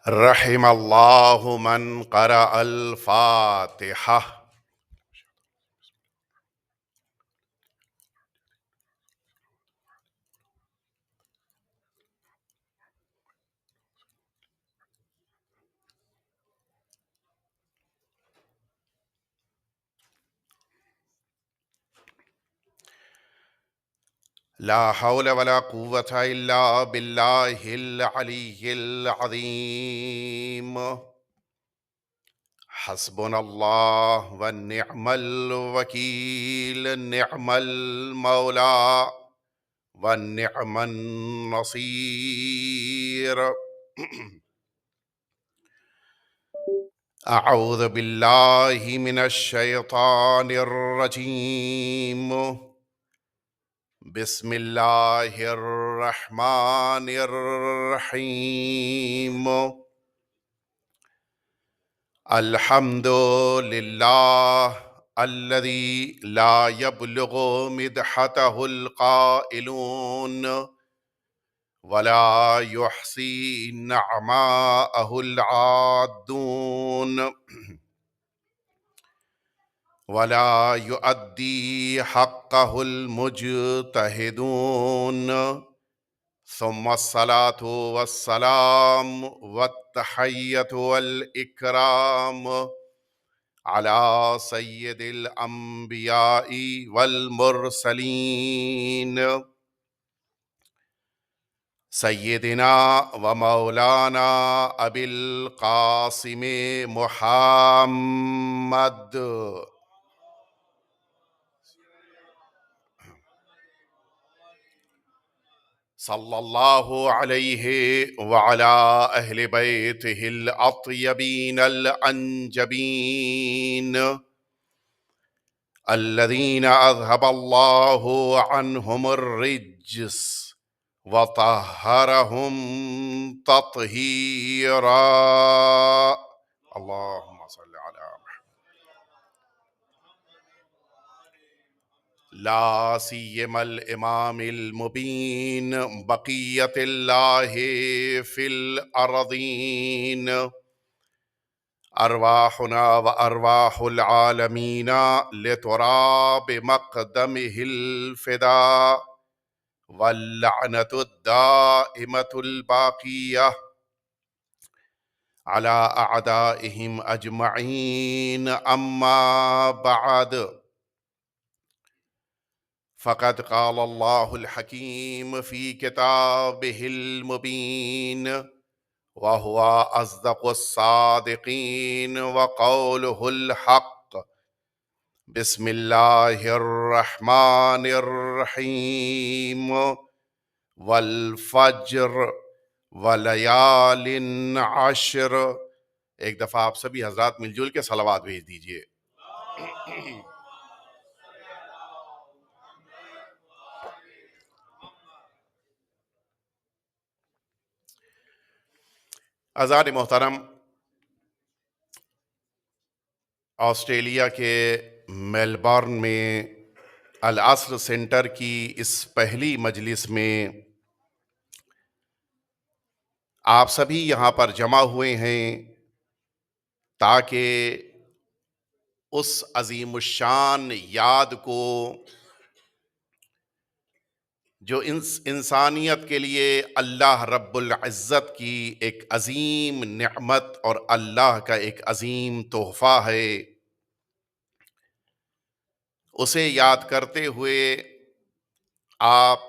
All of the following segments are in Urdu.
رحم اللہ من قرأ الفاتحہ۔ لا حول ولا قوة الا باللہ العلی العظیم۔ حسبنا اللہ ونعم الوکیل، نعم المولا ونعم النصیر۔ اعوذ باللہ من الشیطان الرجیم، بسم اللہ الرحمن الرحیم۔ الحمد للہ الذی لا یبلغ مدحتہ القائلون ولا یحصی نعماءہ العادون ولا یؤدی حقہ المجتہدون، ثم الصلاة والسلام والتحیۃ والاکرام علی سید الانبیاء والمرسلین، سیدنا و مولانا ابی القاسم محمد صلی اللہ علیہ وعلی اہل بیتہ الاطیبین الانجبین الذین اذہب اللہ عنہم الرجس وطہرہم تطہیرا۔ اللہم صلی علی لا سیما الامام المبین بقیت اللہ فی الارضین، ارواحنا و ارواح العالمین لتراب مقدمہ الفداء، واللعنۃ الدائمۃ الباقیہ علی اعدائہم اجمعین، اما بعد، فقد قال اللہ الحکیم فی کتابہ المبین وہو اصدق الصادقین وقولہ الحق۔ بسم اللہ الرحمن الرحیم، والفجر ولیال عشر۔ ایک دفعہ آپ سبھی حضرات مل جل کے صلوات بھیج دیجئے۔ عزیزان محترم، آسٹریلیا کے میلبورن میں العصر سینٹر کی اس پہلی مجلس میں آپ سبھی یہاں پر جمع ہوئے ہیں تاکہ اس عظیم الشان یاد کو جو انسانیت کے لیے اللہ رب العزت کی ایک عظیم نعمت اور اللہ کا ایک عظیم تحفہ ہے، اسے یاد کرتے ہوئے آپ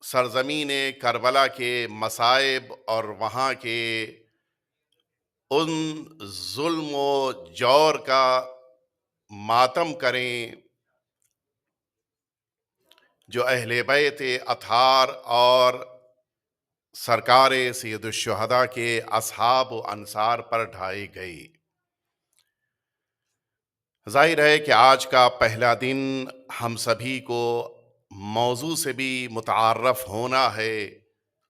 سرزمین کربلا کے مصائب اور وہاں کے ان ظلم و جور کا ماتم کریں جو اہل بیت اطہار اور سرکار سید الشہداء کے اصحاب و انصار پر ڈھائے گئے۔ ظاہر ہے کہ آج کا پہلا دن ہم سبھی کو موضوع سے بھی متعارف ہونا ہے،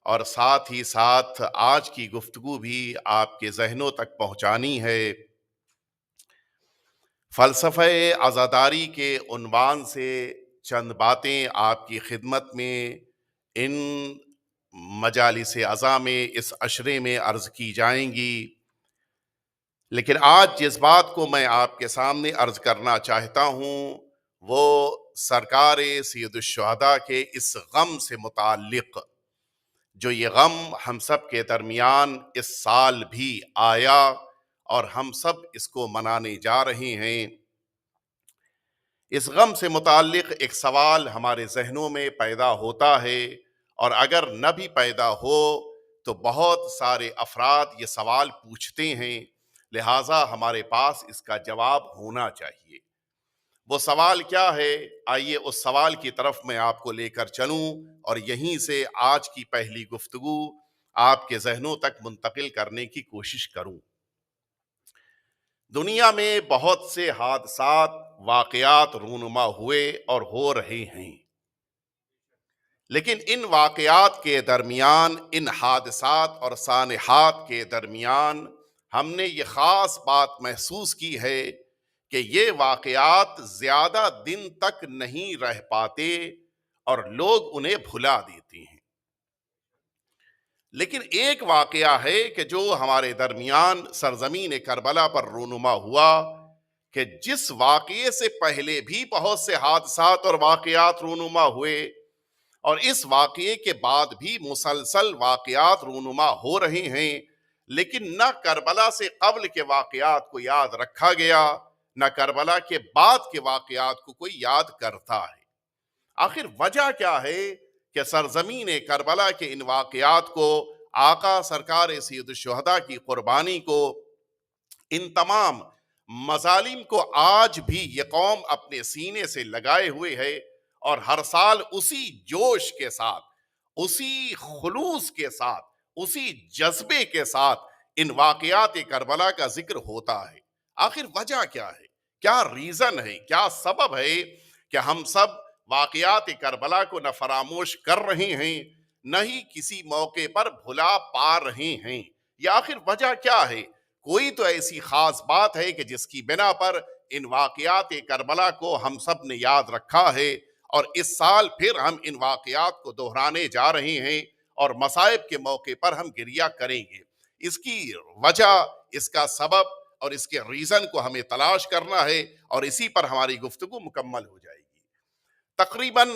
اور ساتھ ہی ساتھ آج کی گفتگو بھی آپ کے ذہنوں تک پہنچانی ہے۔ فلسفہ عزاداری کے عنوان سے چند باتیں آپ کی خدمت میں ان مجالس عزا میں اس عشرے میں عرض کی جائیں گی، لیکن آج جس بات کو میں آپ کے سامنے عرض کرنا چاہتا ہوں وہ سرکار سید الشہداء کے اس غم سے متعلق، جو یہ غم ہم سب کے درمیان اس سال بھی آیا اور ہم سب اس کو منانے جا رہے ہیں۔ اس غم سے متعلق ایک سوال ہمارے ذہنوں میں پیدا ہوتا ہے، اور اگر نہ بھی پیدا ہو تو بہت سارے افراد یہ سوال پوچھتے ہیں، لہٰذا ہمارے پاس اس کا جواب ہونا چاہیے۔ وہ سوال کیا ہے؟ آئیے اس سوال کی طرف میں آپ کو لے کر چلوں اور یہیں سے آج کی پہلی گفتگو آپ کے ذہنوں تک منتقل کرنے کی کوشش کروں۔ دنیا میں بہت سے حادثات، واقعات رونما ہوئے اور ہو رہے ہیں، لیکن ان واقعات کے درمیان، ان حادثات اور سانحات کے درمیان ہم نے یہ خاص بات محسوس کی ہے کہ یہ واقعات زیادہ دن تک نہیں رہ پاتے اور لوگ انہیں بھلا دیتے ہیں۔ لیکن ایک واقعہ ہے کہ جو ہمارے درمیان سرزمین کربلا پر رونما ہوا، کہ جس واقعے سے پہلے بھی بہت سے حادثات اور واقعات رونما ہوئے اور اس واقعے کے بعد بھی مسلسل واقعات رونما ہو رہے ہیں، لیکن نہ کربلا سے قبل کے واقعات کو یاد رکھا گیا، نہ کربلا کے بعد کے واقعات کو کوئی یاد کرتا ہے۔ آخر وجہ کیا ہے کہ سرزمین کربلا کے ان واقعات کو، آقا سرکار سید الشہداء کی قربانی کو، ان تمام مظالم کو آج بھی یہ قوم اپنے سینے سے لگائے ہوئے ہے اور ہر سال اسی جوش کے ساتھ، اسی خلوص کے ساتھ، اسی جذبے کے ساتھ ان واقعات کربلا کا ذکر ہوتا ہے۔ آخر وجہ کیا ہے؟ کیا ریزن ہے؟ کیا سبب ہے کہ ہم سب واقعات کربلا کو نہ فراموش کر رہے ہیں، نہ ہی کسی موقع پر بھلا پا رہے ہیں؟ یا آخر وجہ کیا ہے؟ کوئی تو ایسی خاص بات ہے کہ جس کی بنا پر ان واقعات کربلا کو ہم سب نے یاد رکھا ہے، اور اس سال پھر ہم ان واقعات کو دہرانے جا رہے ہیں اور مصائب کے موقع پر ہم گریہ کریں گے۔ اس کی وجہ، اس کا سبب اور اس کے ریزن کو ہمیں تلاش کرنا ہے، اور اسی پر ہماری گفتگو مکمل ہو جائے گی۔ تقریباً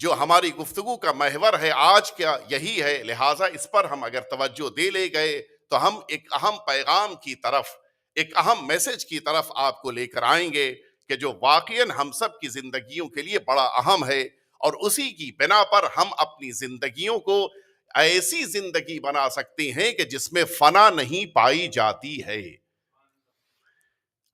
جو ہماری گفتگو کا محور ہے آج کا یہی ہے، لہٰذا اس پر ہم اگر توجہ دے لے گئے تو ہم ایک اہم پیغام کی طرف، ایک اہم میسج کی طرف آپ کو لے کر آئیں گے کہ جو واقعاً ہم سب کی زندگیوں کے لیے بڑا اہم ہے، اور اسی کی بنا پر ہم اپنی زندگیوں کو ایسی زندگی بنا سکتے ہیں کہ جس میں فنا نہیں پائی جاتی ہے۔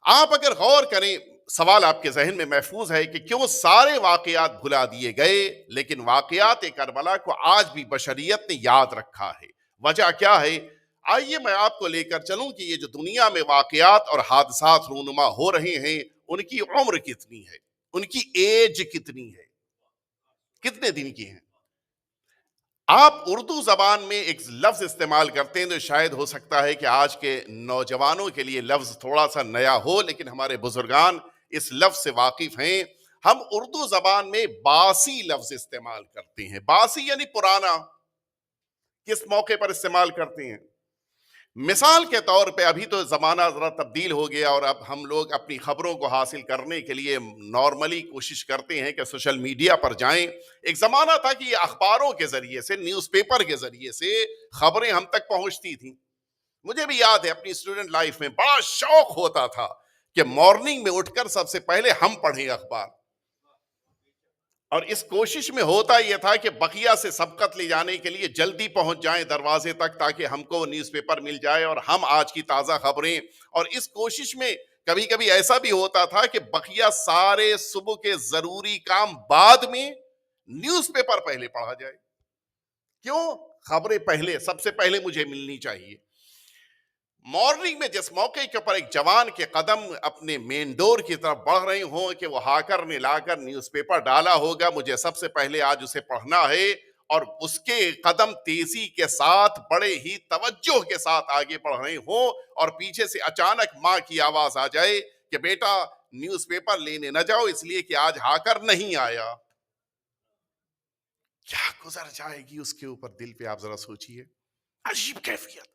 آپ اگر غور کریں، سوال آپ کے ذہن میں محفوظ ہے کہ کیوں سارے واقعات بھلا دیے گئے لیکن واقعات کربلا کو آج بھی بشریت نے یاد رکھا ہے؟ وجہ کیا ہے؟ آئیے میں آپ کو لے کر چلوں کہ یہ جو دنیا میں واقعات اور حادثات رونما ہو رہے ہیں، ان کی عمر کتنی ہے، ان کی ایج کتنی ہے، کتنے دن کی ہیں؟ آپ اردو زبان میں ایک لفظ استعمال کرتے ہیں جو شاید ہو سکتا ہے کہ آج کے نوجوانوں کے لیے لفظ تھوڑا سا نیا ہو، لیکن ہمارے بزرگان اس لفظ سے واقف ہیں۔ ہم اردو زبان میں باسی لفظ استعمال کرتے ہیں۔ باسی یعنی پرانا۔ کس موقع پر استعمال کرتے ہیں؟ مثال کے طور پہ ابھی تو زمانہ ذرا تبدیل ہو گیا، اور اب ہم لوگ اپنی خبروں کو حاصل کرنے کے لیے نارملی کوشش کرتے ہیں کہ سوشل میڈیا پر جائیں۔ ایک زمانہ تھا کہ یہ اخباروں کے ذریعے سے، نیوز پیپر کے ذریعے سے خبریں ہم تک پہنچتی تھیں۔ مجھے بھی یاد ہے اپنی اسٹوڈنٹ لائف میں بڑا شوق ہوتا تھا کہ مارننگ میں اٹھ کر سب سے پہلے ہم پڑھیں اخبار، اور اس کوشش میں ہوتا یہ تھا کہ بقیہ سے سبقت لے جانے کے لیے جلدی پہنچ جائیں دروازے تک، تاکہ ہم کو نیوز پیپر مل جائے اور ہم آج کی تازہ خبریں۔ اور اس کوشش میں کبھی کبھی ایسا بھی ہوتا تھا کہ بقیہ سارے صبح کے ضروری کام بعد میں، نیوز پیپر پہلے پڑھا جائے۔ کیوں؟ خبریں پہلے، سب سے پہلے مجھے ملنی چاہیے۔ مارننگ میں جس موقع کے اوپر ایک جوان کے قدم اپنے مین ڈور کی طرف بڑھ رہے ہوں کہ وہ ہاکر نے لا کر نیوز پیپر ڈالا ہوگا، مجھے سب سے پہلے آج اسے پڑھنا ہے، اور اس کے قدم تیزی کے ساتھ، بڑے ہی توجہ کے ساتھ آگے بڑھ رہے ہوں، اور پیچھے سے اچانک ماں کی آواز آ جائے کہ بیٹا نیوز پیپر لینے نہ جاؤ اس لیے کہ آج ہاکر نہیں آیا۔ کیا گزر جائے گی اس کے اوپر، دل پہ آپ ذرا سوچئے، عجیب کیفیت۔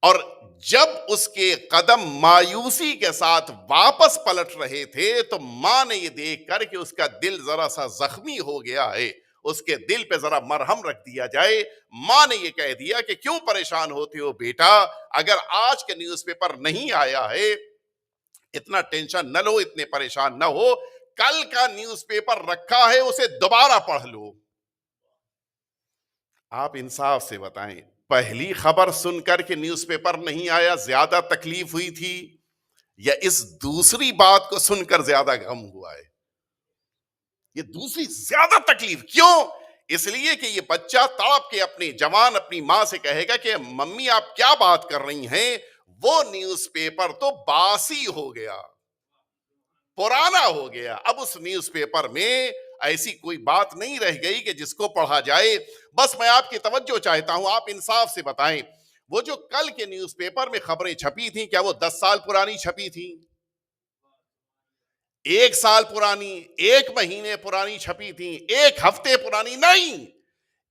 اور جب اس کے قدم مایوسی کے ساتھ واپس پلٹ رہے تھے تو ماں نے یہ دیکھ کر کہ اس کا دل ذرا سا زخمی ہو گیا ہے، اس کے دل پہ ذرا مرہم رکھ دیا جائے، ماں نے یہ کہہ دیا کہ کیوں پریشان ہوتے ہو بیٹا، اگر آج کے نیوز پیپر نہیں آیا ہے اتنا ٹینشن نہ لو، اتنے پریشان نہ ہو، کل کا نیوز پیپر رکھا ہے اسے دوبارہ پڑھ لو۔ آپ انصاف سے بتائیں، پہلی خبر سن کر کے نیوز پیپر نہیں آیا زیادہ تکلیف ہوئی تھی، یا اس دوسری بات کو سن کر زیادہ غم ہوا ہے؟ یہ دوسری زیادہ تکلیف کیوں؟ اس لیے کہ یہ بچہ تڑپ کے اپنی جوان اپنی ماں سے کہے گا کہ ممی آپ کیا بات کر رہی ہیں، وہ نیوز پیپر تو باسی ہو گیا، پرانا ہو گیا، اب اس نیوز پیپر میں ایسی کوئی بات نہیں رہ گئی کہ جس کو پڑھا جائے۔ بس میں آپ کی توجہ چاہتا ہوں، آپ انصاف سے بتائیں، وہ جو کل کے نیوز پیپر میں خبریں چھپی تھیں کیا وہ 10 سال پرانی چھپی تھیں؟ 1 سال پرانی، 1 مہینے پرانی چھپی تھیں، 1 ہفتے پرانی نہیں،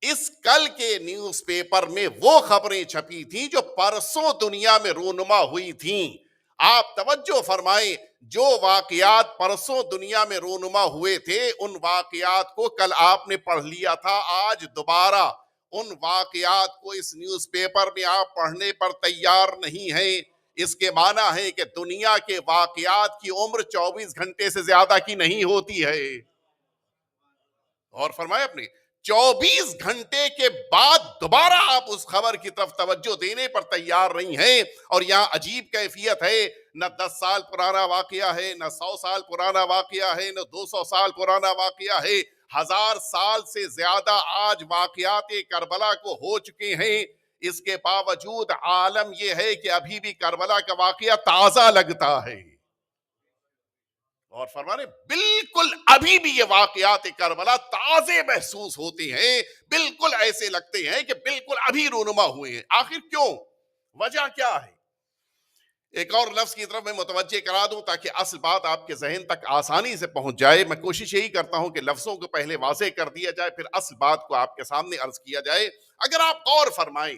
اس کل کے نیوز پیپر میں وہ خبریں چھپی تھیں جو پرسوں دنیا میں رونما ہوئی تھیں۔ آپ توجہ فرمائیں، جو واقعات پرسوں دنیا میں رونما ہوئے تھے ان واقعات کو کل آپ نے پڑھ لیا تھا، آج دوبارہ ان واقعات کو اس نیوز پیپر میں آپ پڑھنے پر تیار نہیں ہیں۔ اس کے معنی ہے کہ دنیا کے واقعات کی عمر 24 گھنٹے سے زیادہ کی نہیں ہوتی ہے۔ اور فرمایا اپنے 24 گھنٹے کے بعد دوبارہ آپ اس خبر کی طرف توجہ دینے پر تیار نہیں ہیں، اور یہاں عجیب کیفیت ہے، نہ 10 سال پرانا واقعہ ہے، نہ 100 سال پرانا واقعہ ہے، نہ 200 سال پرانا واقعہ ہے، 1000 سال سے زیادہ آج واقعات کربلا کو ہو چکے ہیں، اس کے باوجود عالم یہ ہے کہ ابھی بھی کربلا کا واقعہ تازہ لگتا ہے۔ اور فرمانے بالکل ابھی بھی یہ واقعات کربلا تازے محسوس ہوتے ہیں، بالکل ایسے لگتے ہیں کہ بالکل ابھی رونما ہوئے ہیں۔ آخر کیوں؟ وجہ کیا ہے؟ ایک اور لفظ کی طرف میں متوجہ کرا دوں تاکہ اصل بات آپ کے ذہن تک آسانی سے پہنچ جائے۔ میں کوشش یہی کرتا ہوں کہ لفظوں کو پہلے واضح کر دیا جائے، پھر اصل بات کو آپ کے سامنے عرض کیا جائے۔ اگر آپ غور فرمائیں،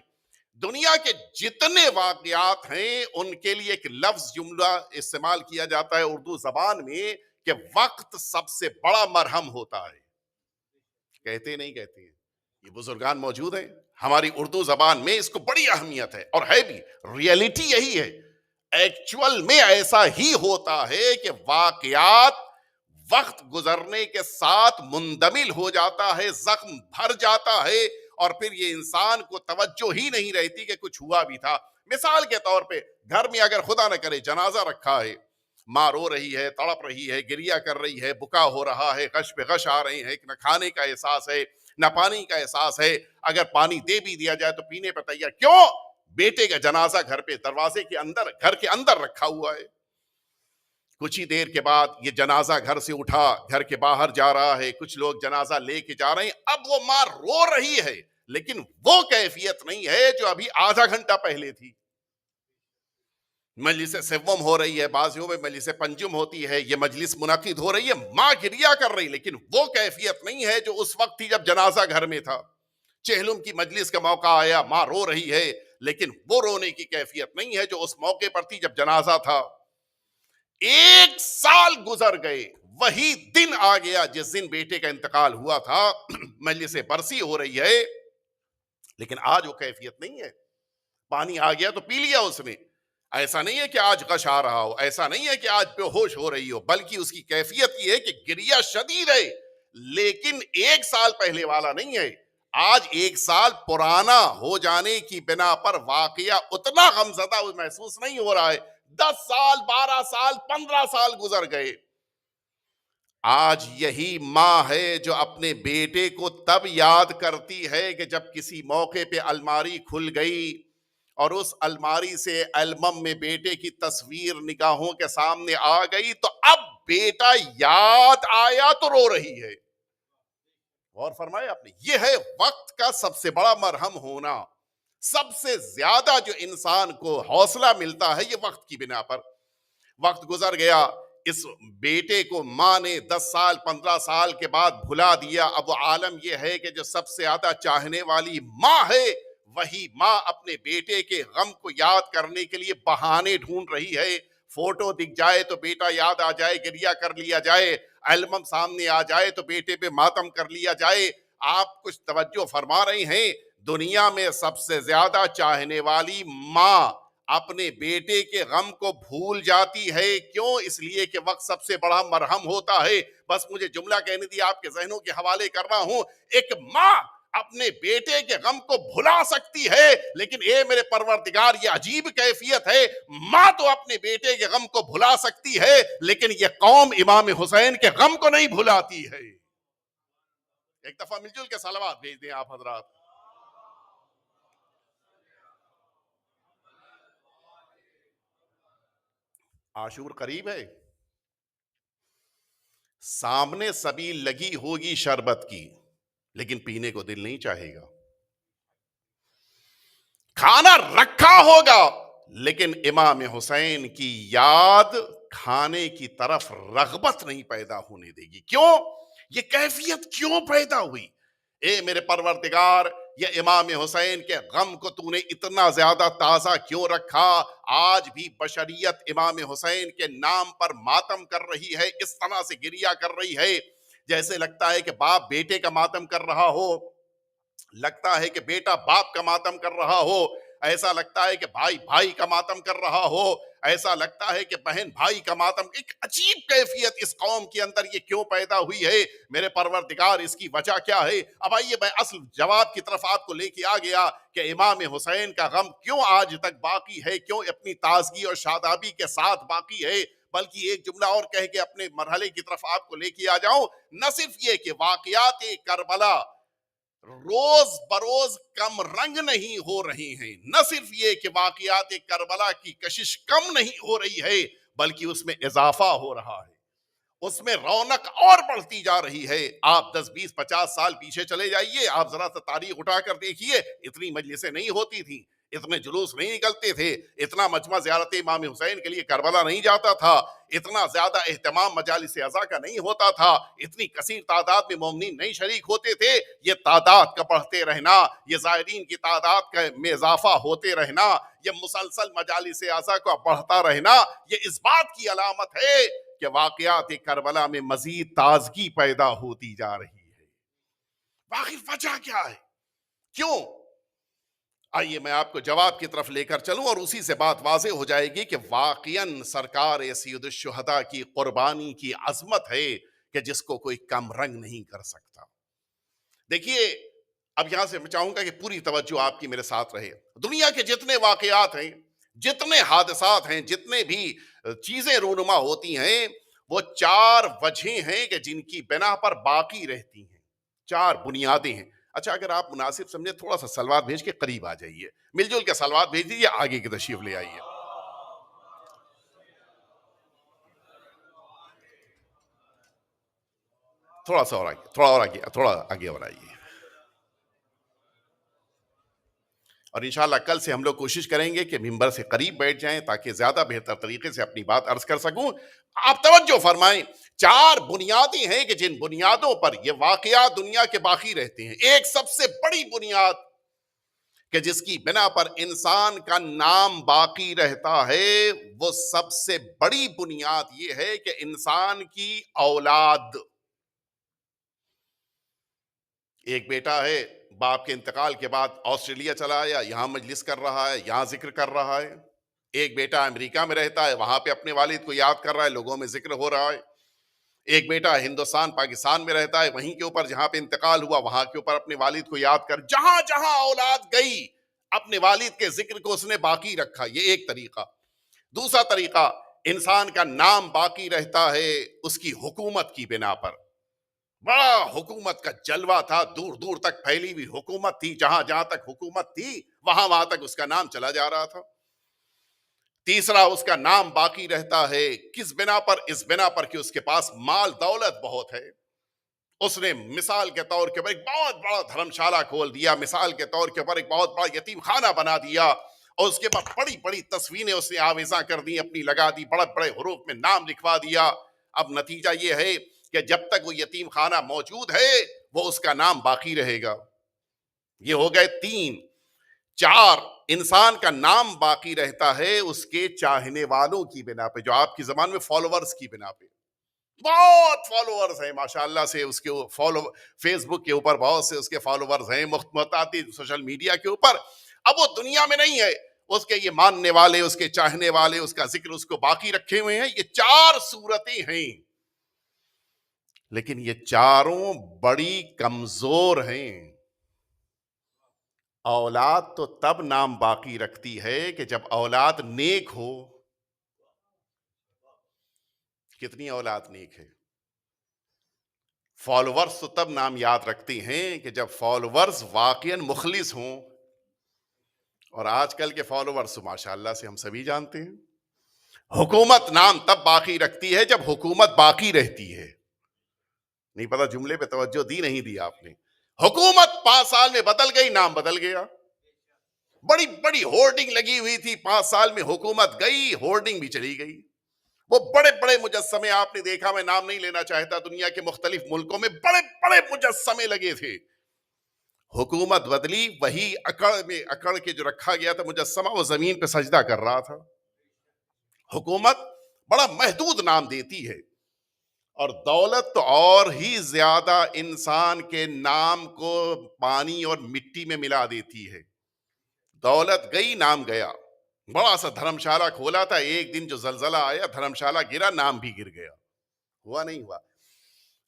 دنیا کے جتنے واقعات ہیں ان کے لیے ایک لفظ جملہ استعمال کیا جاتا ہے اردو زبان میں کہ وقت سب سے بڑا مرہم ہوتا ہے۔ کہتے نہیں کہتے ہیں؟ یہ بزرگان موجود ہیں ہماری اردو زبان میں، اس کو بڑی اہمیت ہے، اور ہے بھی، ریئلٹی یہی ہے، ایکچول میں ایسا ہی ہوتا ہے کہ واقعات وقت گزرنے کے ساتھ مندمل ہو جاتا ہے، زخم بھر جاتا ہے، اور پھر یہ انسان کو توجہ ہی نہیں رہتی کہ کچھ ہوا بھی تھا۔ مثال کے طور پہ گھر میں اگر خدا نہ کرے جنازہ رکھا ہے، ماں رو رہی ہے، تڑپ رہی ہے، گریہ کر رہی ہے، بکا ہو رہا ہے، غش پہ غش آ رہے ہیں، نہ کھانے کا احساس ہے نہ پانی کا احساس ہے، اگر پانی دے بھی دیا جائے تو پینے پہ تیار، کیوں؟ بیٹے کا جنازہ گھر پہ دروازے کے اندر، گھر کے اندر رکھا ہوا ہے۔ کچھ ہی دیر کے بعد یہ جنازہ گھر سے اٹھا، گھر کے باہر جا رہا ہے، کچھ لوگ جنازہ لے کے جا رہے ہیں، اب وہ ماں رو رہی ہے لیکن وہ کیفیت نہیں ہے جو ابھی آدھا گھنٹہ پہلے تھی۔ مجلس سوم ہو رہی ہے، بعضیوں میں مجلس پنجم ہوتی ہے، یہ مجلس منعقد ہو رہی ہے، ماں گریہ کر رہی، لیکن وہ کیفیت نہیں ہے جو اس وقت تھی جب جنازہ گھر میں تھا۔ چہلم کی مجلس کا موقع آیا، ماں رو رہی ہے، لیکن وہ رونے کی کیفیت نہیں ہے جو اس موقع پر تھی جب جنازہ تھا۔ 1 سال گزر گئے، وہی دن آ گیا جس دن بیٹے کا انتقال ہوا تھا، مجلس برسی ہو رہی ہے، لیکن آج وہ کیفیت نہیں ہے۔ پانی آ گیا تو پی لیا اس نے، ایسا نہیں ہے کہ آج غش آ رہا ہو، ایسا نہیں ہے کہ آج بے ہوش ہو رہی ہو، بلکہ اس کی کیفیت یہ ہے کہ گریہ شدید ہے، لیکن 1 سال پہلے والا نہیں ہے۔ آج 1 سال پرانا ہو جانے کی بنا پر واقعہ اتنا غمزدہ محسوس نہیں ہو رہا ہے۔ 10 سال، 12 سال، 15 سال گزر گئے۔ آج یہی ماں ہے جو اپنے بیٹے کو تب یاد کرتی ہے کہ جب کسی موقع پہ الماری کھل گئی اور اس الماری سے البم میں بیٹے کی تصویر نگاہوں کے سامنے آ گئی تو اب بیٹا یاد آیا تو رو رہی ہے۔ اور فرمایا آپ نے، یہ ہے وقت کا سب سے بڑا مرہم ہونا۔ سب سے زیادہ جو انسان کو حوصلہ ملتا ہے یہ وقت کی بنا پر۔ وقت گزر گیا، اس بیٹے کو ماں نے 10 سال 15 سال کے بعد بھلا دیا. اب عالم یہ ہے کہ جو سب سے زیادہ چاہنے والی ماں ہے وہی ماں اپنے بیٹے کے غم کو یاد کرنے کے لیے بہانے ڈھونڈ رہی ہے. فوٹو دکھ جائے تو بیٹا یاد آ جائے, گریہ کر لیا جائے. البم سامنے آ جائے تو بیٹے پہ ماتم کر لیا جائے. آپ کچھ توجہ فرما رہے ہیں؟ دنیا میں سب سے زیادہ چاہنے والی ماں اپنے بیٹے کے غم کو بھول جاتی ہے. کیوں؟ اس لیے کہ وقت سب سے بڑا مرہم ہوتا ہے. بس مجھے جملہ کہنے دی, آپ کے ذہنوں کے حوالے کر رہا ہوں. ایک ماں اپنے بیٹے کے غم کو بھلا سکتی ہے, لیکن اے میرے پروردگار یہ عجیب کیفیت ہے. ماں تو اپنے بیٹے کے غم کو بھلا سکتی ہے, لیکن یہ قوم امام حسین کے غم کو نہیں بھلاتی ہے. ایک دفعہ مل جل کے صلوات بھیج دیں آپ حضرات. عاشور قریب ہے, سامنے سبیل لگی ہوگی شربت کی, لیکن پینے کو دل نہیں چاہے گا. کھانا رکھا ہوگا, لیکن امام حسین کی یاد کھانے کی طرف رغبت نہیں پیدا ہونے دے گی. کیوں؟ یہ کیفیت کیوں پیدا ہوئی؟ اے میرے پروردگار, یہ امام حسین کے غم کو تو نے اتنا زیادہ تازہ کیوں رکھا؟ آج بھی بشریت امام حسین کے نام پر ماتم کر رہی ہے, اس طرح سے گریہ کر رہی ہے جیسے لگتا ہے کہ باپ بیٹے کا ماتم کر رہا ہو, لگتا ہے کہ بیٹا باپ کا ماتم کر رہا ہو, ایسا لگتا ہے کہ بھائی بھائی کا ماتم کر رہا ہو, ایسا لگتا ہے کہ بہن بھائی کا ماتم. ایک عجیب کیفیت اس قوم کے اندر یہ کیوں پیدا ہوئی ہے میرے پروردگار؟ اس کی وجہ کیا ہے؟ اب آئیے میں اصل جواب کی طرف آپ کو لے کے آ گیا کہ امام حسین کا غم کیوں آج تک باقی ہے, کیوں اپنی تازگی اور شادابی کے ساتھ باقی ہے. بلکہ ایک جملہ اور کہہ کے اپنے مرحلے کی طرف آپ کو لے کے آ جاؤں. نہ صرف یہ کہ واقعات کربلا روز بروز کم رنگ نہیں ہو رہی ہیں, نہ صرف یہ کہ واقعات کربلا کی کشش کم نہیں ہو رہی ہے, بلکہ اس میں اضافہ ہو رہا ہے, اس میں رونق اور بڑھتی جا رہی ہے. آپ 10 20 50 سال پیچھے چلے جائیے, آپ ذرا سا تاریخ اٹھا کر دیکھیے, اتنی مجلسیں نہیں ہوتی تھیں, اتنے جلوس نہیں نکلتے تھے, اتنا مجمع زیارت امام حسین کے لیے کربلا نہیں جاتا تھا, اتنا زیادہ اہتمام مجالس عزا کا نہیں ہوتا تھا, اتنی کثیر تعداد میں مومنین نہیں شریک ہوتے تھے. یہ تعداد کا بڑھتے رہنا, یہ زائرین کی تعداد میں اضافہ ہوتے رہنا, یہ مسلسل مجالس عزا کا بڑھتا رہنا, یہ اس بات کی علامت ہے کہ واقعات کربلا میں مزید تازگی پیدا ہوتی جا رہی ہے. آخر وجہ کیا ہے؟ کیوں؟ آئیے میں آپ کو جواب کی طرف لے کر چلوں, اور اسی سے بات واضح ہو جائے گی کہ واقعاً سرکار سید الشہداء کی قربانی کی عظمت ہے کہ جس کو کوئی کم رنگ نہیں کر سکتا. دیکھیے, اب یہاں سے میں چاہوں گا کہ پوری توجہ آپ کی میرے ساتھ رہے. دنیا کے جتنے واقعات ہیں, جتنے حادثات ہیں, جتنے بھی چیزیں رونما ہوتی ہیں, وہ 4 وجہیں ہیں کہ جن کی بنا پر باقی رہتی ہیں, 4 بنیادیں ہیں. اچھا, اگر آپ مناسب سمجھے تھوڑا سا سلوات بھیج کے قریب آ جائیے, مل جل کے سلوات بھیج دیجیے, آگے کی تشریف لے آئیے. تھوڑا سا اور آگے, تھوڑا اور آگے, تھوڑا آگے اور آئیے. اور انشاءاللہ کل سے ہم لوگ کوشش کریں گے کہ ممبر سے قریب بیٹھ جائیں تاکہ زیادہ بہتر طریقے سے اپنی بات عرض کر سکوں. آپ توجہ فرمائیں, 4 بنیادیں ہیں کہ جن بنیادوں پر یہ واقعات دنیا کے باقی رہتے ہیں. ایک سب سے بڑی بنیاد کہ جس کی بنا پر انسان کا نام باقی رہتا ہے, وہ سب سے بڑی بنیاد یہ ہے کہ انسان کی اولاد. ایک بیٹا ہے, باپ کے انتقال کے بعد آسٹریلیا چلا آیا, یہاں مجلس کر رہا ہے, یہاں ذکر کر رہا ہے. ایک بیٹا امریکہ میں رہتا ہے, وہاں پہ اپنے والد کو یاد کر رہا ہے, لوگوں میں ذکر ہو رہا ہے. ایک بیٹا ہندوستان پاکستان میں رہتا ہے, وہیں کے اوپر جہاں پہ انتقال ہوا وہاں کے اوپر اپنے والد کو یاد کر, جہاں جہاں اولاد گئی اپنے والد کے ذکر کو اس نے باقی رکھا. یہ ایک طریقہ. دوسرا طریقہ, انسان کا نام باقی رہتا ہے اس کی حکومت کی بنا پر. بڑا حکومت کا جلوہ تھا, دور دور تک پھیلی ہوئی حکومت تھی, جہاں جہاں تک حکومت تھی وہاں وہاں تک اس کا نام چلا جا رہا تھا. تیسرا, اس کا نام باقی رہتا ہے کس بنا پر؟ اس بنا پر کہ اس کے پاس مال دولت بہت ہے. اس نے مثال کے طور کے اوپر ایک بہت بڑا دھرم شالہ کھول دیا, مثال کے طور کے اوپر ایک بہت بڑا یتیم خانہ بنا دیا, اور اس کے بعد بڑی بڑی تصویریں اس نے آویزاں کر دی، اپنی لگا دی، بڑے بڑے حروف میں نام لکھوا دیا. اب نتیجہ یہ ہے کہ جب تک وہ یتیم خانہ موجود ہے وہ اس کا نام باقی رہے گا. یہ ہو گئے 3. 4, انسان کا نام باقی رہتا ہے اس کے چاہنے والوں کی بنا پہ، جو آپ کی زبان میں فالوورز کی بنا پہ. بہت فالوورز ہیں ماشاءاللہ سے اس کے فیس بک کے اوپر بہت سے اس کے فالوورز ہیں، متعدد سوشل میڈیا کے اوپر. اب وہ دنیا میں نہیں ہے، اس کے یہ ماننے والے، اس کے چاہنے والے، اس کا ذکر اس کو باقی رکھے ہوئے ہیں. یہ 4 صورتیں ہیں، لیکن یہ چاروں بڑی کمزور ہیں. اولاد تو تب نام باقی رکھتی ہے کہ جب اولاد نیک ہو. کتنی اولاد نیک ہے؟ فالوورز تو تب نام یاد رکھتے ہیں کہ جب فالوورز واقعاً مخلص ہوں. اور آج کل کے فالوورز ماشاءاللہ سے ہم سبھی جانتے ہیں. حکومت نام تب باقی رکھتی ہے جب حکومت باقی رہتی ہے. نہیں پتا جملے پہ توجہ دی نہیں دی آپ نے. حکومت 5 سال میں بدل گئی، نام بدل گیا. بڑی بڑی ہورڈنگ لگی ہوئی تھی، 5 سال میں حکومت گئی، ہورڈنگ بھی چلی گئی. وہ بڑے بڑے مجسمے آپ نے دیکھا، میں نام نہیں لینا چاہتا، دنیا کے مختلف ملکوں میں بڑے بڑے مجسمے لگے تھے. حکومت بدلی، وہی اکڑ میں اکڑ کے جو رکھا گیا تھا مجسمہ وہ زمین پہ سجدہ کر رہا تھا. حکومت بڑا محدود نام دیتی ہے، اور دولت تو اور ہی زیادہ انسان کے نام کو پانی اور مٹی میں ملا دیتی ہے. دولت گئی، نام گیا. بڑا سا دھرمشالہ کھولا تھا، ایک دن جو زلزلہ آیا دھرمشالہ گرا، نام بھی گر گیا. ہوا نہیں ہوا؟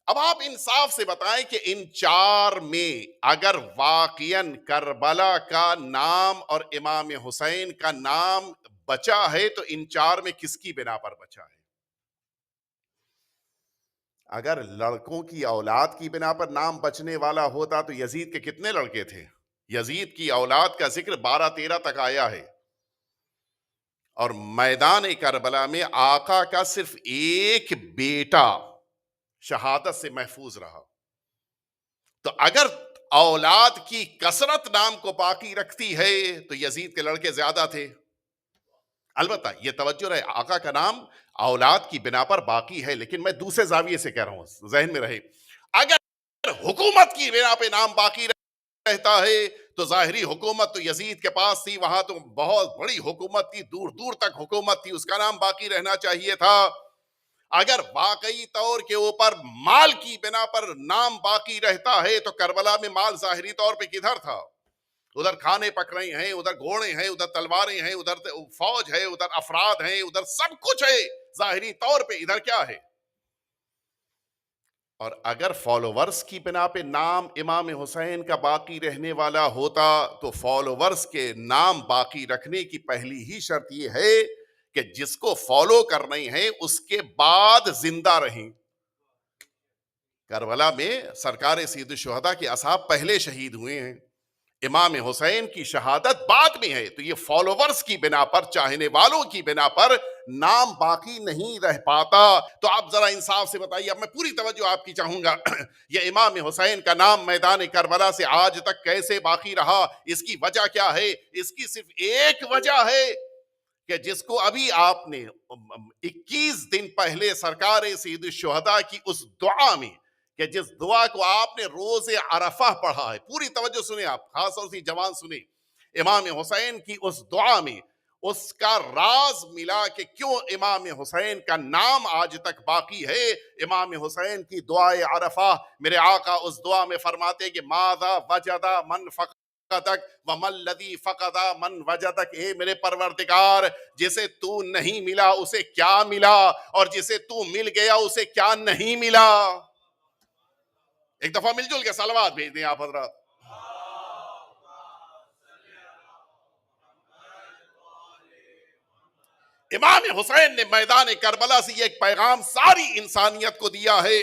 اب آپ انصاف سے بتائیں کہ ان 4 میں اگر واقعاً کربلا کا نام اور امام حسین کا نام بچا ہے تو ان 4 میں کس کی بنا پر بچا ہے؟ اگر لڑکوں کی اولاد کی بنا پر نام بچنے والا ہوتا تو یزید کے کتنے لڑکے تھے؟ یزید کی اولاد کا ذکر 12-13 تک آیا ہے، اور میدان کربلا میں آقا کا صرف ایک بیٹا شہادت سے محفوظ رہا. تو اگر اولاد کی کثرت نام کو باقی رکھتی ہے تو یزید کے لڑکے زیادہ تھے. البتہ یہ توجہ رہے، آقا کا نام اولاد کی بنا پر باقی ہے، لیکن میں دوسرے زاویے سے کہہ رہا ہوں، ذہن میں رہے. اگر حکومت کی بنا پہ نام باقی رہتا ہے تو ظاہری حکومت تو یزید کے پاس تھی، وہاں تو بہت بڑی حکومت تھی، دور دور تک حکومت تھی، اس کا نام باقی رہنا چاہیے تھا. اگر واقعی طور کے اوپر مال کی بنا پر نام باقی رہتا ہے تو کربلا میں مال ظاہری طور پہ کدھر تھا؟ ادھر کھانے پک رہے ہیں، ادھر گھوڑے ہیں، ادھر تلواریں ہیں، ادھر فوج ہے، ادھر افراد ہیں، ادھر سب کچھ ہے ظاہری طور پہ، ادھر کیا ہے؟ اور اگر فالوورز کی بنا پہ نام امام حسین کا باقی رہنے والا ہوتا تو فالوورز کے نام باقی رکھنے کی پہلی ہی شرط یہ ہے کہ جس کو فالو کرنے ہیں اس کے بعد زندہ رہیں. کربلا میں سرکار سید الشہداء کے اصحاب پہلے شہید ہوئے ہیں، امام حسین کی شہادت بعد میں ہے، تو یہ فالوورز کی بنا پر، چاہنے والوں کی بنا پر نام باقی نہیں رہ پاتا. تو آپ ذرا انصاف سے بتائیے، اب میں پوری توجہ آپ کی چاہوں گا، یہ امام حسین کا نام میدان کربلا سے آج تک کیسے باقی رہا؟ اس کی وجہ کیا ہے؟ اس کی صرف ایک وجہ ہے کہ جس کو ابھی آپ نے 21 دن پہلے سرکار سید الشہداء کی اس دعا میں، کہ جس دعا کو آپ نے روز عرفہ پڑھا ہے، پوری توجہ سنیں آپ، خاص طور سے جوان سنیں، امام حسین کی اس دعا میں اس کا راز ملا کہ کیوں امام حسین کا نام آج تک باقی ہے. امام حسین کی دعائے عرفہ، میرے آقا اس دعا میں فرماتے کہ ماذا وجد من فقدک وما الذی فقد من وجدک، اے میرے پروردگار جسے تو نہیں ملا اسے کیا ملا، اور جسے تو مل گیا اسے کیا نہیں ملا. ایک دفعہ مل جل کے صلوات بھیج دیں آپ حضرات. امام حسین نے میدان کربلا سے یہ ایک پیغام ساری انسانیت کو دیا ہے،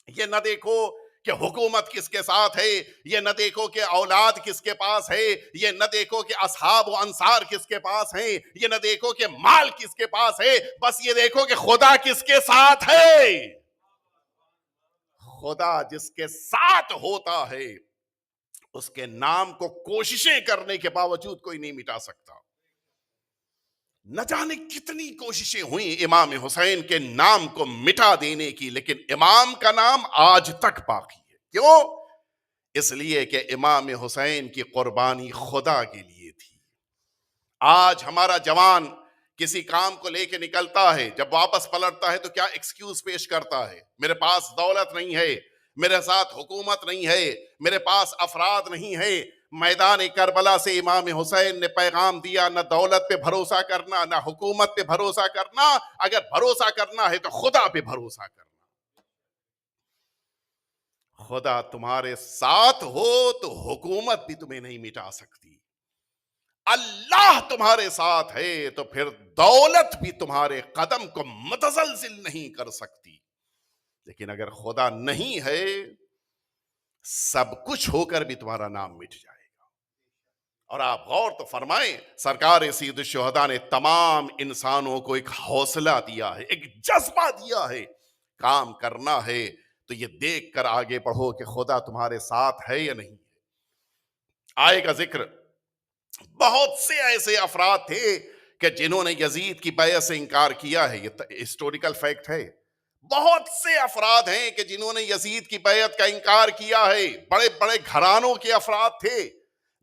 یہ نہ دیکھو کہ حکومت کس کے ساتھ ہے، یہ نہ دیکھو کہ اولاد کس کے پاس ہے، یہ نہ دیکھو کہ اصحاب و انصار کس کے پاس ہیں، یہ نہ دیکھو کہ مال کس کے پاس ہے، بس یہ دیکھو کہ خدا کس کے ساتھ ہے. خدا جس کے ساتھ ہوتا ہے اس کے نام کو کوششیں کرنے کے باوجود کوئی نہیں مٹا سکتا. نہ جانے کتنی کوششیں ہوئیں امام حسین کے نام کو مٹا دینے کی، لیکن امام کا نام آج تک باقی ہے. کیوں؟ اس لیے کہ امام حسین کی قربانی خدا کے لیے تھی. آج ہمارا جوان کسی کام کو لے کے نکلتا ہے، جب واپس پلٹتا ہے تو کیا ایکسکیوز پیش کرتا ہے؟ میرے پاس دولت نہیں ہے، میرے ساتھ حکومت نہیں ہے، میرے پاس افراد نہیں ہے. میدان کربلا سے امام حسین نے پیغام دیا، نہ دولت پہ بھروسہ کرنا، نہ حکومت پہ بھروسہ کرنا، اگر بھروسہ کرنا ہے تو خدا پہ بھروسہ کرنا. خدا تمہارے ساتھ ہو تو حکومت بھی تمہیں نہیں مٹا سکتی. اللہ تمہارے ساتھ ہے تو پھر دولت بھی تمہارے قدم کو متزلزل نہیں کر سکتی. لیکن اگر خدا نہیں ہے، سب کچھ ہو کر بھی تمہارا نام مٹ جائے گا. اور آپ غور تو فرمائیں، سرکار سید الشہداء نے تمام انسانوں کو ایک حوصلہ دیا ہے، ایک جذبہ دیا ہے. کام کرنا ہے تو یہ دیکھ کر آگے بڑھو کہ خدا تمہارے ساتھ ہے یا نہیں. آئے کا ذکر، بہت سے ایسے افراد تھے کہ جنہوں نے یزید کی بیعت سے انکار کیا ہے. یہ ہسٹوریکل فیکٹ ہے. بہت سے افراد ہیں کہ جنہوں نے یزید کی بیعت کا انکار کیا ہے. بڑے بڑے گھرانوں کے افراد تھے،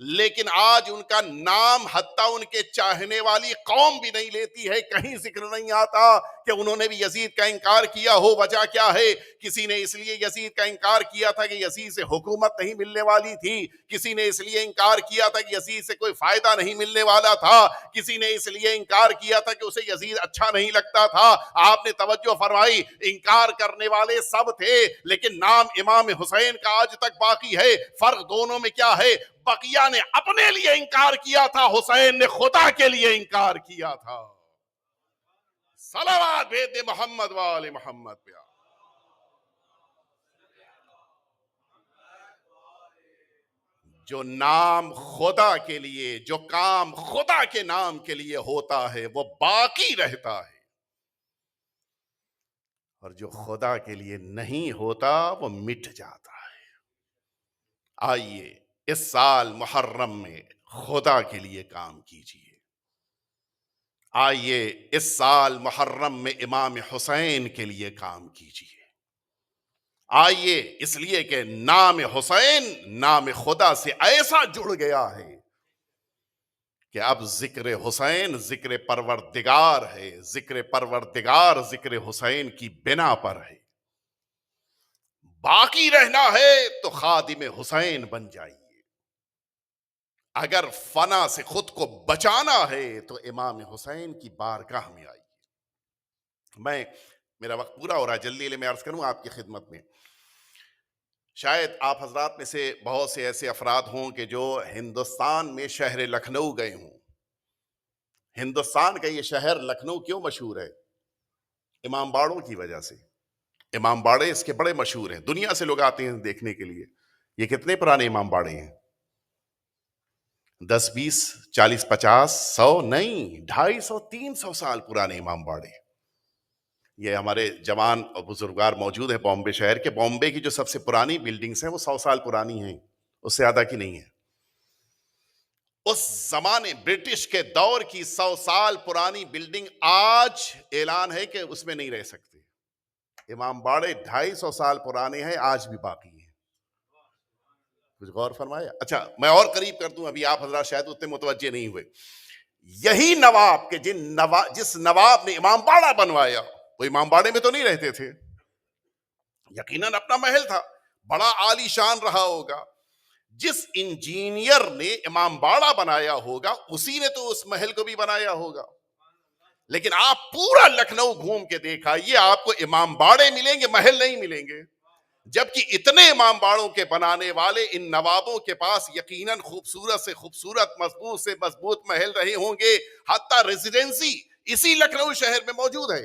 لیکن آج ان کا نام حتیٰ ان کے چاہنے والی قوم بھی نہیں لیتی ہے. کہیں ذکر نہیں آتا کہ انہوں نے بھی یزید کا انکار کیا ہو. وجہ کیا ہے؟ کسی نے اس لیے یزید کا انکار کیا تھا کہ یزید سے حکومت نہیں ملنے والی تھی. کسی نے اس لیے انکار کیا تھا کہ یزید سے کوئی فائدہ نہیں ملنے والا تھا. کسی نے اس لیے انکار کیا تھا کہ اسے یزید اچھا نہیں لگتا تھا. آپ نے توجہ فرمائی، انکار کرنے والے سب تھے، لیکن نام امام حسین کا آج تک باقی ہے. فرق دونوں میں کیا ہے؟ بقیہ نے اپنے لیے انکار کیا تھا، حسین نے خدا کے لیے انکار کیا تھا. صلوات بھیج دے محمد وآل محمد پہ. جو نام خدا کے لیے، جو کام خدا کے نام کے لیے ہوتا ہے وہ باقی رہتا ہے، اور جو خدا کے لیے نہیں ہوتا وہ مٹ جاتا ہے. آئیے اس سال محرم میں خدا کے لیے کام کیجیے. آئیے اس سال محرم میں امام حسین کے لیے کام کیجیے. آئیے، اس لیے کہ نام حسین نام خدا سے ایسا جڑ گیا ہے کہ اب ذکر حسین ذکر پروردگار ہے. ذکر پروردگار ذکر حسین کی بنا پر ہے. باقی رہنا ہے تو خادم حسین بن جائیے. اگر فنا سے خود کو بچانا ہے تو امام حسین کی بارگاہ میں آئیے. میرا وقت پورا ہو رہا ہے، جلدی میں عرض کروں آپ کی خدمت میں. شاید آپ حضرات میں سے بہت سے ایسے افراد ہوں کہ جو ہندوستان میں شہر لکھنؤ گئے ہوں. ہندوستان کا یہ شہر لکھنؤ کیوں مشہور ہے؟ امام باڑوں کی وجہ سے. امام باڑے اس کے بڑے مشہور ہیں، دنیا سے لوگ آتے ہیں دیکھنے کے لیے. یہ کتنے پرانے امام باڑے ہیں؟ 10 20 40 50 100 نہیں، 250 300 سال پرانے امام باڑے. یہ ہمارے جوان اور بزرگوار موجود ہیں بامبے شہر کے. بامبے کی جو سب سے پرانی بلڈنگز ہیں وہ 100 سال پرانی ہیں، اس سے زیادہ کی نہیں ہے. اس زمانے برٹش کے دور کی 100 سال پرانی بلڈنگ آج اعلان ہے کہ اس میں نہیں رہ سکتے. امام باڑے 250 سال پرانے ہیں، آج بھی باقی ہیں. کچھ غور فرمایا. اچھا میں اور قریب کر دوں، ابھی آپ حضرات شاید اتنے متوجہ نہیں ہوئے. یہی نواب کہ جس نواب نے امام باڑہ بنوایا وہ امام باڑے میں تو نہیں رہتے تھے. یقیناً اپنا محل تھا، بڑا عالی شان رہا ہوگا. جس انجینئر نے امام باڑہ بنایا ہوگا اسی نے تو اس محل کو بھی بنایا ہوگا. لیکن آپ پورا لکھنؤ گھوم کے دیکھائیے، آپ کو امام باڑے ملیں گے، محل نہیں ملیں گے. جبکہ اتنے امام باڑوں کے بنانے والے ان نوابوں کے پاس یقیناً خوبصورت سے خوبصورت، مضبوط سے مضبوط محل رہے ہوں گے. حتیٰ ریزیڈنسی اسی لکھنؤ شہر میں موجود ہے.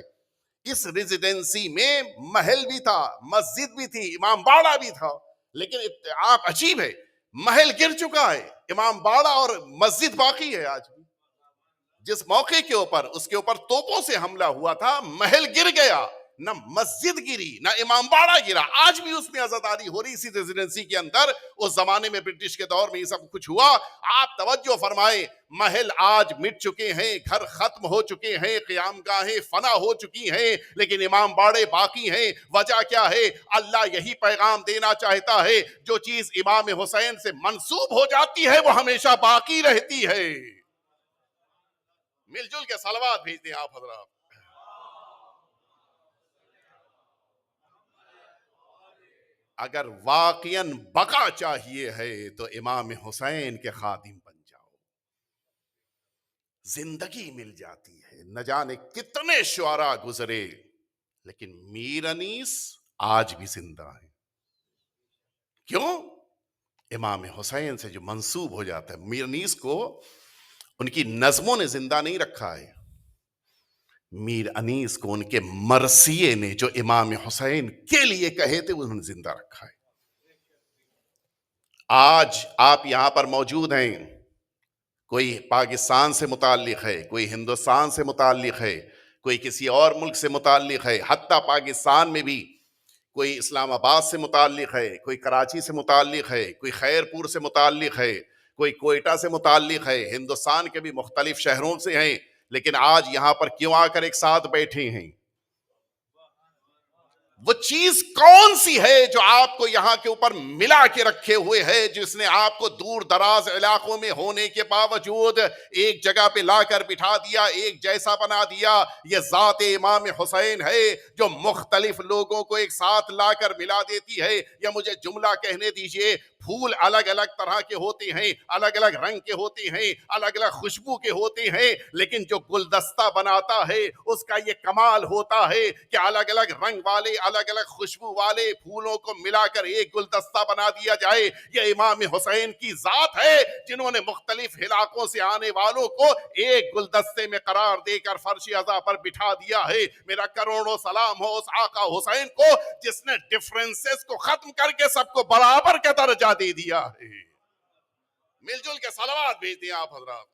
اس ریزیڈنسی میں محل بھی تھا، مسجد بھی تھی، امام باڑہ بھی تھا. لیکن آپ عجیب ہے، محل گر چکا ہے، امام باڑہ اور مسجد باقی ہے آج بھی. جس موقع کے اوپر اس کے اوپر توپوں سے حملہ ہوا تھا محل گر گیا، نہ مسجد گری، نہ امام باڑہ گرا، آج بھی اس میں عزاداری ہو رہی اسی ریزیڈنسی کے اندر. اس زمانے میں برٹش کے دور میں یہ سب کچھ ہوا. آپ توجہ فرمائیں، محل آج مٹ چکے ہیں، گھر ختم ہو چکے ہیں، قیام گاہیں فنا ہو چکی ہیں، لیکن امام باڑے باقی ہیں. وجہ کیا ہے؟ اللہ یہی پیغام دینا چاہتا ہے، جو چیز امام حسین سے منسوب ہو جاتی ہے وہ ہمیشہ باقی رہتی ہے. مل جل کے صلوات بھیجتے ہیں آپ حضرات. اگر واقعاً بقا چاہیے ہے تو امام حسین کے خادم بن جاؤ، زندگی مل جاتی ہے. نہ جانے کتنے شعراء گزرے، لیکن میر انیس آج بھی زندہ ہے. کیوں؟ امام حسین سے جو منسوب ہو جاتا ہے. میر انیس کو ان کی نظموں نے زندہ نہیں رکھا ہے، میر انیس کو ان کے مرثیے نے جو امام حسین کے لیے کہے تھے انہوں نے زندہ رکھا ہے. آج آپ یہاں پر موجود ہیں، کوئی پاکستان سے متعلق ہے، کوئی ہندوستان سے متعلق ہے، کوئی کسی اور ملک سے متعلق ہے، حتیٰ پاکستان میں بھی کوئی اسلام آباد سے متعلق ہے، کوئی کراچی سے متعلق ہے، کوئی خیر پور سے متعلق ہے، کوئی کوئٹہ سے متعلق ہے، ہندوستان کے بھی مختلف شہروں سے ہیں. لیکن آج یہاں پر کیوں آ کر ایک ساتھ بیٹھے ہیں؟ وہ چیز کون سی ہے جو آپ کو یہاں کے اوپر ملا کے رکھے ہوئے ہے، جس نے آپ کو دور دراز علاقوں میں ہونے کے باوجود ایک جگہ پہ لا کر بٹھا دیا، ایک جیسا بنا دیا؟ یہ ذات امام حسین ہے جو مختلف لوگوں کو ایک ساتھ لا کر ملا دیتی ہے. یا مجھے جملہ کہنے دیجئے، پھول الگ الگ طرح کے ہوتے ہیں، الگ الگ رنگ کے ہوتے ہیں، الگ الگ خوشبو کے ہوتے ہیں، لیکن جو گلدستہ بناتا ہے اس کا یہ کمال ہوتا ہے کہ الگ الگ رنگ والے، الگ الگ خوشبو والے پھولوں کو ملا کر ایک گلدستہ بنا دیا جائے. یہ امام حسین کی ذات ہے جنہوں نے مختلف علاقوں سے آنے والوں کو ایک گلدستے میں قرار دے کر فرش عزا پر بٹھا دیا ہے. میرا کروڑوں سلام ہو اس آقا حسین کو جس نے ڈفرنسز کو ختم کر کے سب کو برابر کا درجہ دے دیا ہے. مل جل کے صلوات بھیج دیں آپ حضرات.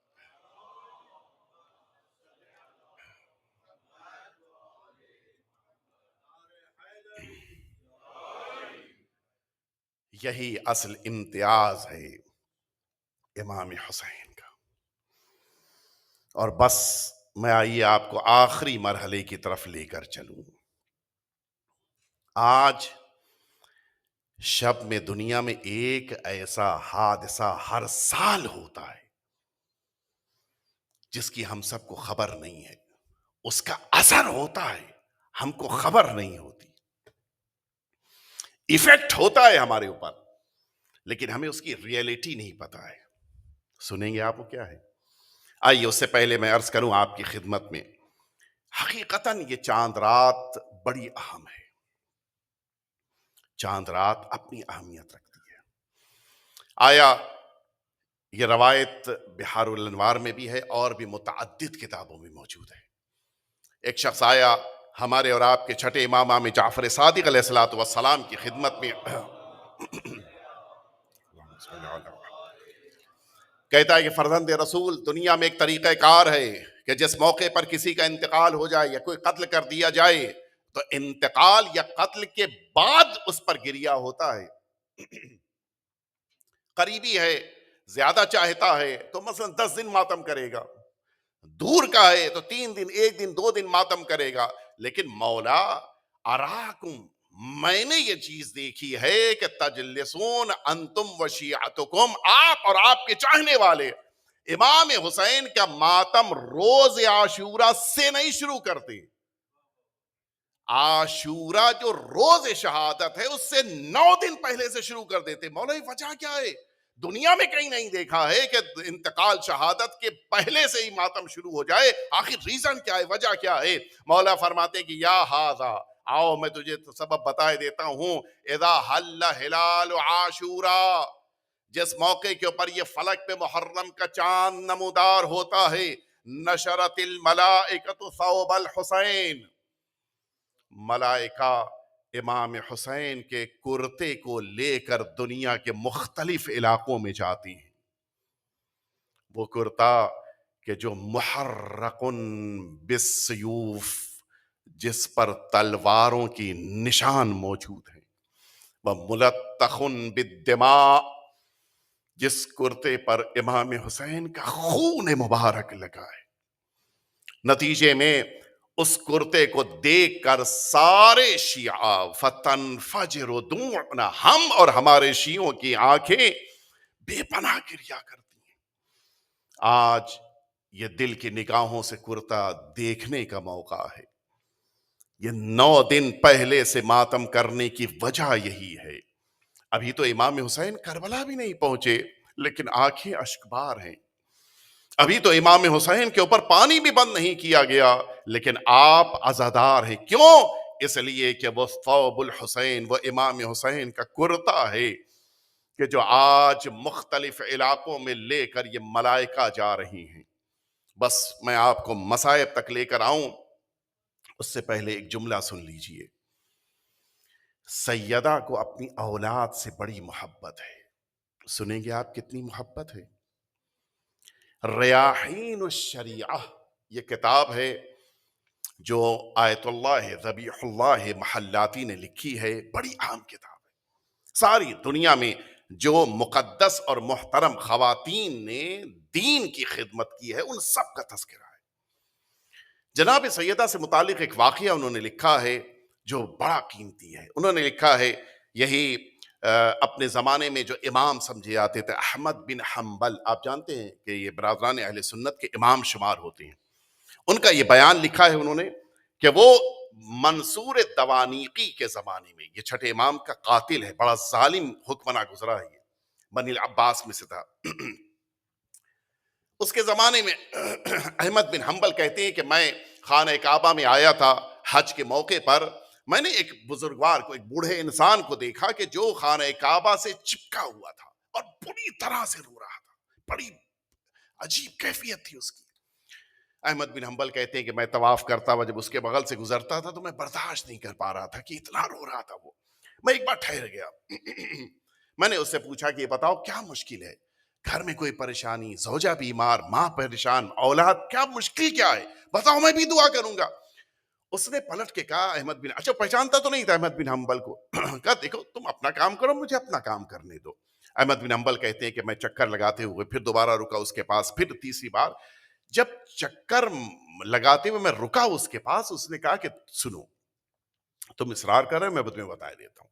یہی اصل امتیاز ہے امام حسین کا. اور بس میں آئیے آپ کو آخری مرحلے کی طرف لے کر چلوں. آج شب میں دنیا میں ایک ایسا حادثہ ہر سال ہوتا ہے جس کی ہم سب کو خبر نہیں ہے. اس کا اثر ہوتا ہے، ہم کو خبر نہیں ہوتی. ایفیکٹ ہوتا ہے ہمارے اوپر، لیکن ہمیں اس کی ریئلٹی نہیں پتا ہے. سنیں گے آپ وہ کیا ہے؟ آئیے اس سے پہلے میں عرض کروں آپ کی خدمت میں، حقیقتاً یہ چاند رات بڑی اہم ہے. چاند رات اپنی اہمیت رکھتی ہے. آیا یہ روایت بحار الانوار میں بھی ہے اور بھی متعدد کتابوں میں موجود ہے. ایک شخص آیا ہمارے اور آپ کے چھٹے امام امام جعفر صادق علیہ الصلوۃ والسلام کی خدمت میں، کہتا ہے کہ فرزند رسول، دنیا میں ایک طریقہ کار ہے کہ جس موقع پر کسی کا انتقال ہو جائے یا کوئی قتل کر دیا جائے تو انتقال یا قتل کے بعد اس پر گریہ ہوتا ہے. قریبی ہے، زیادہ چاہتا ہے تو مثلا 10 دن ماتم کرے گا، دور کا ہے تو 3 دن، 1 دن، 2 دن ماتم کرے گا. لیکن مولا اراکم، میں نے یہ چیز دیکھی ہے کہ تجلسون انتم و شیعتکم، آپ اور آپ کے چاہنے والے امام حسین کا ماتم روز عاشورہ سے نہیں شروع کرتے. عاشورہ جو روز شہادت ہے اس سے 9 دن پہلے سے شروع کر دیتے. مولا یہ وجہ کیا ہے؟ دنیا میں کہیں نہیں دیکھا ہے کہ انتقال شہادت کے پہلے سے ہی ماتم شروع ہو جائے. آخر ریزن کیا ہے، وجہ کیا ہے؟ مولا فرماتے کہ یا ھذا، آؤ میں تجھے سبب بتائے دیتا ہوں. اذا حل ہلال عاشورہ، جس موقع کے اوپر یہ فلک پہ محرم کا چاند نمودار ہوتا ہے، نشرت الملائکۃ ثوب الحسین، ملائکہ امام حسین کے کرتے کو لے کر دنیا کے مختلف علاقوں میں جاتی ہیں. وہ کرتا کہ جو محرق بالسیوف، جس پر تلواروں کی نشان موجود ہیں، وَمُلَتَّخٌ بِالدِّمَاء، جس کرتے پر امام حسین کا خون مبارک لگا ہے۔ نتیجے میں اس کرتے کو دیکھ کر سارے شیعہ فَتَنْفَجِرُ دُمُوعُنَا، ہم اور ہمارے شیعوں کی آنکھیں بے پناہ گریا کرتی ہیں۔ آج یہ دل کی نگاہوں سے کرتا دیکھنے کا موقع ہے۔ یہ 9 دن پہلے سے ماتم کرنے کی وجہ یہی ہے۔ ابھی تو امام حسین کربلا بھی نہیں پہنچے، لیکن آنکھیں اشکبار ہیں۔ ابھی تو امام حسین کے اوپر پانی بھی بند نہیں کیا گیا، لیکن آپ عزادار ہیں۔ کیوں؟ اس لیے کہ وہ ثوب الحسین، وہ امام حسین کا کرتا ہے کہ جو آج مختلف علاقوں میں لے کر یہ ملائکہ جا رہی ہیں۔ بس میں آپ کو مصائب تک لے کر آؤں، اس سے پہلے ایک جملہ سن لیجئے۔ سیدہ کو اپنی اولاد سے بڑی محبت ہے۔ سنیں گے آپ کتنی محبت ہے؟ ریاحین الشریعہ، یہ کتاب ہے جو آیت اللہ ذبیح اللہ محلاتی نے لکھی ہے، بڑی عام کتاب ہے۔ ساری دنیا میں جو مقدس اور محترم خواتین نے دین کی خدمت کی ہے، ان سب کا تذکرہ ہے۔ جناب سیدہ سے متعلق ایک واقعہ انہوں نے لکھا ہے جو بڑا قیمتی ہے۔ انہوں نے لکھا ہے، یہی اپنے زمانے میں جو امام سمجھے جاتے تھے، احمد بن حنبل، آپ جانتے ہیں کہ یہ برادران اہل سنت کے امام شمار ہوتے ہیں۔ ان کا یہ بیان لکھا ہے انہوں نے کہ وہ منصور دوانیقی کے زمانے میں، یہ چھٹے امام کا قاتل ہے، بڑا ظالم حکمراں گزرا ہے، یہ بنی العباس میں سے تھا۔ اس کے زمانے میں احمد بن حنبل کہتے ہیں کہ میں خانہ کعبہ میں آیا تھا حج کے موقع پر، میں نے ایک بزرگوار کو، ایک بوڑھے انسان کو دیکھا کہ جو خانہ کعبہ سے چپکا ہوا تھا اور بری طرح سے رو رہا تھا، بڑی عجیب کیفیت تھی اس کی۔ احمد بن حنبل کہتے ہیں کہ میں طواف کرتا ہوا جب اس کے بغل سے گزرتا تھا تو میں برداشت نہیں کر پا رہا تھا کہ اتنا رو رہا تھا وہ۔ میں ایک بار ٹھہر گیا، میں نے اس سے پوچھا کہ یہ بتاؤ کیا مشکل ہے؟ گھر میں کوئی پریشانی، زوجہ بیمار، ماں پریشان، اولاد، کیا مشکل کیا ہے؟ بتاؤ میں بھی دعا کروں گا۔ اس نے پلٹ کے کہا، احمد بن، اچھا پہچانتا تو نہیں تھا احمد بن حنبل کو، کہا دیکھو تم اپنا کام کرو، مجھے اپنا کام کرنے دو۔ احمد بن حنبل کہتے ہیں کہ میں چکر لگاتے ہوئے پھر دوبارہ رکا اس کے پاس، پھر تیسری بار جب چکر لگاتے ہوئے میں رکا اس کے پاس، اس نے کہا کہ سنو تم اصرار کر رہے ہو، میں تمہیں بتا دیتا ہوں۔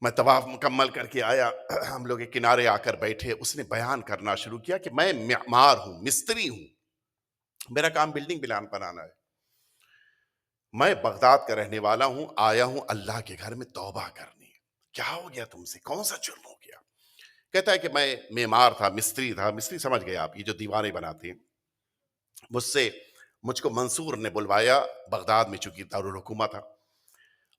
میں طواف مکمل کر کے آیا، ہم لوگ ایک کنارے آ کر بیٹھے، اس نے بیان کرنا شروع کیا کہ میں معمار ہوں، مستری ہوں، میرا کام بلڈنگ بنانا ہے، میں بغداد کا رہنے والا ہوں، آیا ہوں اللہ کے گھر میں توبہ کرنے۔ کیا ہو گیا تم سے؟ کون سا جرم ہو گیا؟ کہتا ہے کہ میں معمار تھا، مستری تھا، مستری سمجھ گئے آپ، یہ جو دیواریں بناتے ہیں۔ مجھ کو منصور نے بلوایا، بغداد میں چونکہ دارالحکومت تھا،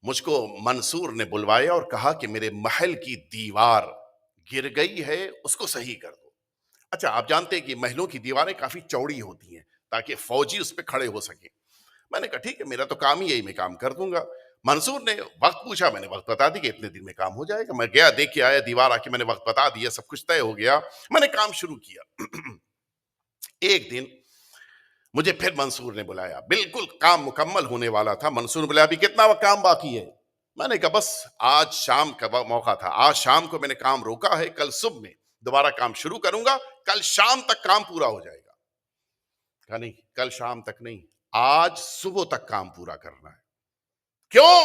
مجھ کو منصور نے بلوایا اور کہا کہ میرے محل کی دیوار گر گئی ہے، اس کو صحیح کر دو۔ اچھا آپ جانتے ہیں کہ محلوں کی دیواریں کافی چوڑی ہوتی ہیں تاکہ فوجی اس پہ کھڑے ہو سکیں۔ میں نے کہا ٹھیک ہے، میرا تو کام ہی یہی، میں کام کر دوں گا۔ منصور نے وقت پوچھا، میں نے وقت بتا دی کہ اتنے دن میں کام ہو جائے گا۔ میں گیا، دیکھ کے آیا دیوار، آ کے میں نے وقت بتا دیا، سب کچھ طے ہو گیا، میں نے کام شروع کیا۔ ایک دن مجھے پھر منصور نے بلایا، بالکل کام مکمل ہونے والا تھا، منصور نے بلایا ابھی کتنا کام باقی ہے؟ میں نے کہا بس آج شام کا موقع تھا، آج شام کو میں نے کام روکا ہے، کل صبح میں دوبارہ کام شروع کروں گا، کل شام تک کام پورا ہو جائے گا۔ کہا نہیں، کل شام تک نہیں، آج صبح تک کام پورا کرنا ہے۔ کیوں؟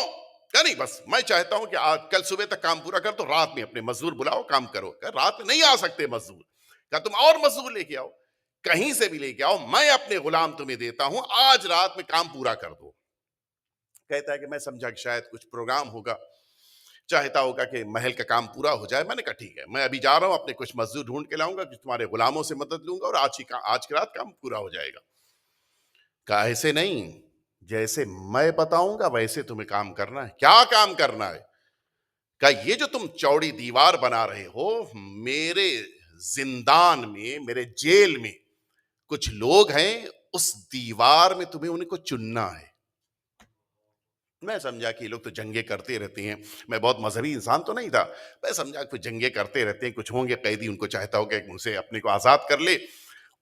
کہا نہیں بس میں چاہتا ہوں کہ آج کل صبح تک کام پورا کر تو رات میں اپنے مزدور بلاؤ، کام کرو۔ کہا رات میں نہیں آ سکتے مزدور۔ کہا تم اور مزدور لے کے آؤ، کہیں سے بھی لے کے آؤ، میں اپنے غلام تمہیں دیتا ہوں، آج رات میں کام پورا کر دو۔ کہتا ہے کہ میں سمجھا کہ شاید کچھ پروگرام ہوگا، چاہتا ہوگا کہ محل کا کام پورا ہو جائے۔ میں نے کہا ٹھیک ہے، میں ابھی جا رہا ہوں، اپنے کچھ مزدور ڈھونڈ کے لاؤں گا، کچھ تمہارے غلاموں سے مدد لوں گا اور آج کی رات کام پورا ہو جائے گا۔ کہا ایسے نہیں، جیسے میں بتاؤں گا ویسے تمہیں کام کرنا ہے۔ کیا کام کرنا ہے؟ کہا یہ جو تم چوڑی دیوار بنا رہے ہو، میرے زندان میں، میرے جیل میں کچھ لوگ ہیں، اس دیوار میں تمہیں ان کو چننا ہے۔ میں سمجھا کہ یہ لوگ تو جنگیں کرتے رہتے ہیں، میں بہت مذہبی انسان تو نہیں تھا، میں سمجھا کہ جنگیں کرتے رہتے ہیں، کچھ ہوں گے قیدی، ان کو چاہتا ہو کہ ان سے اپنے کو آزاد کر لے،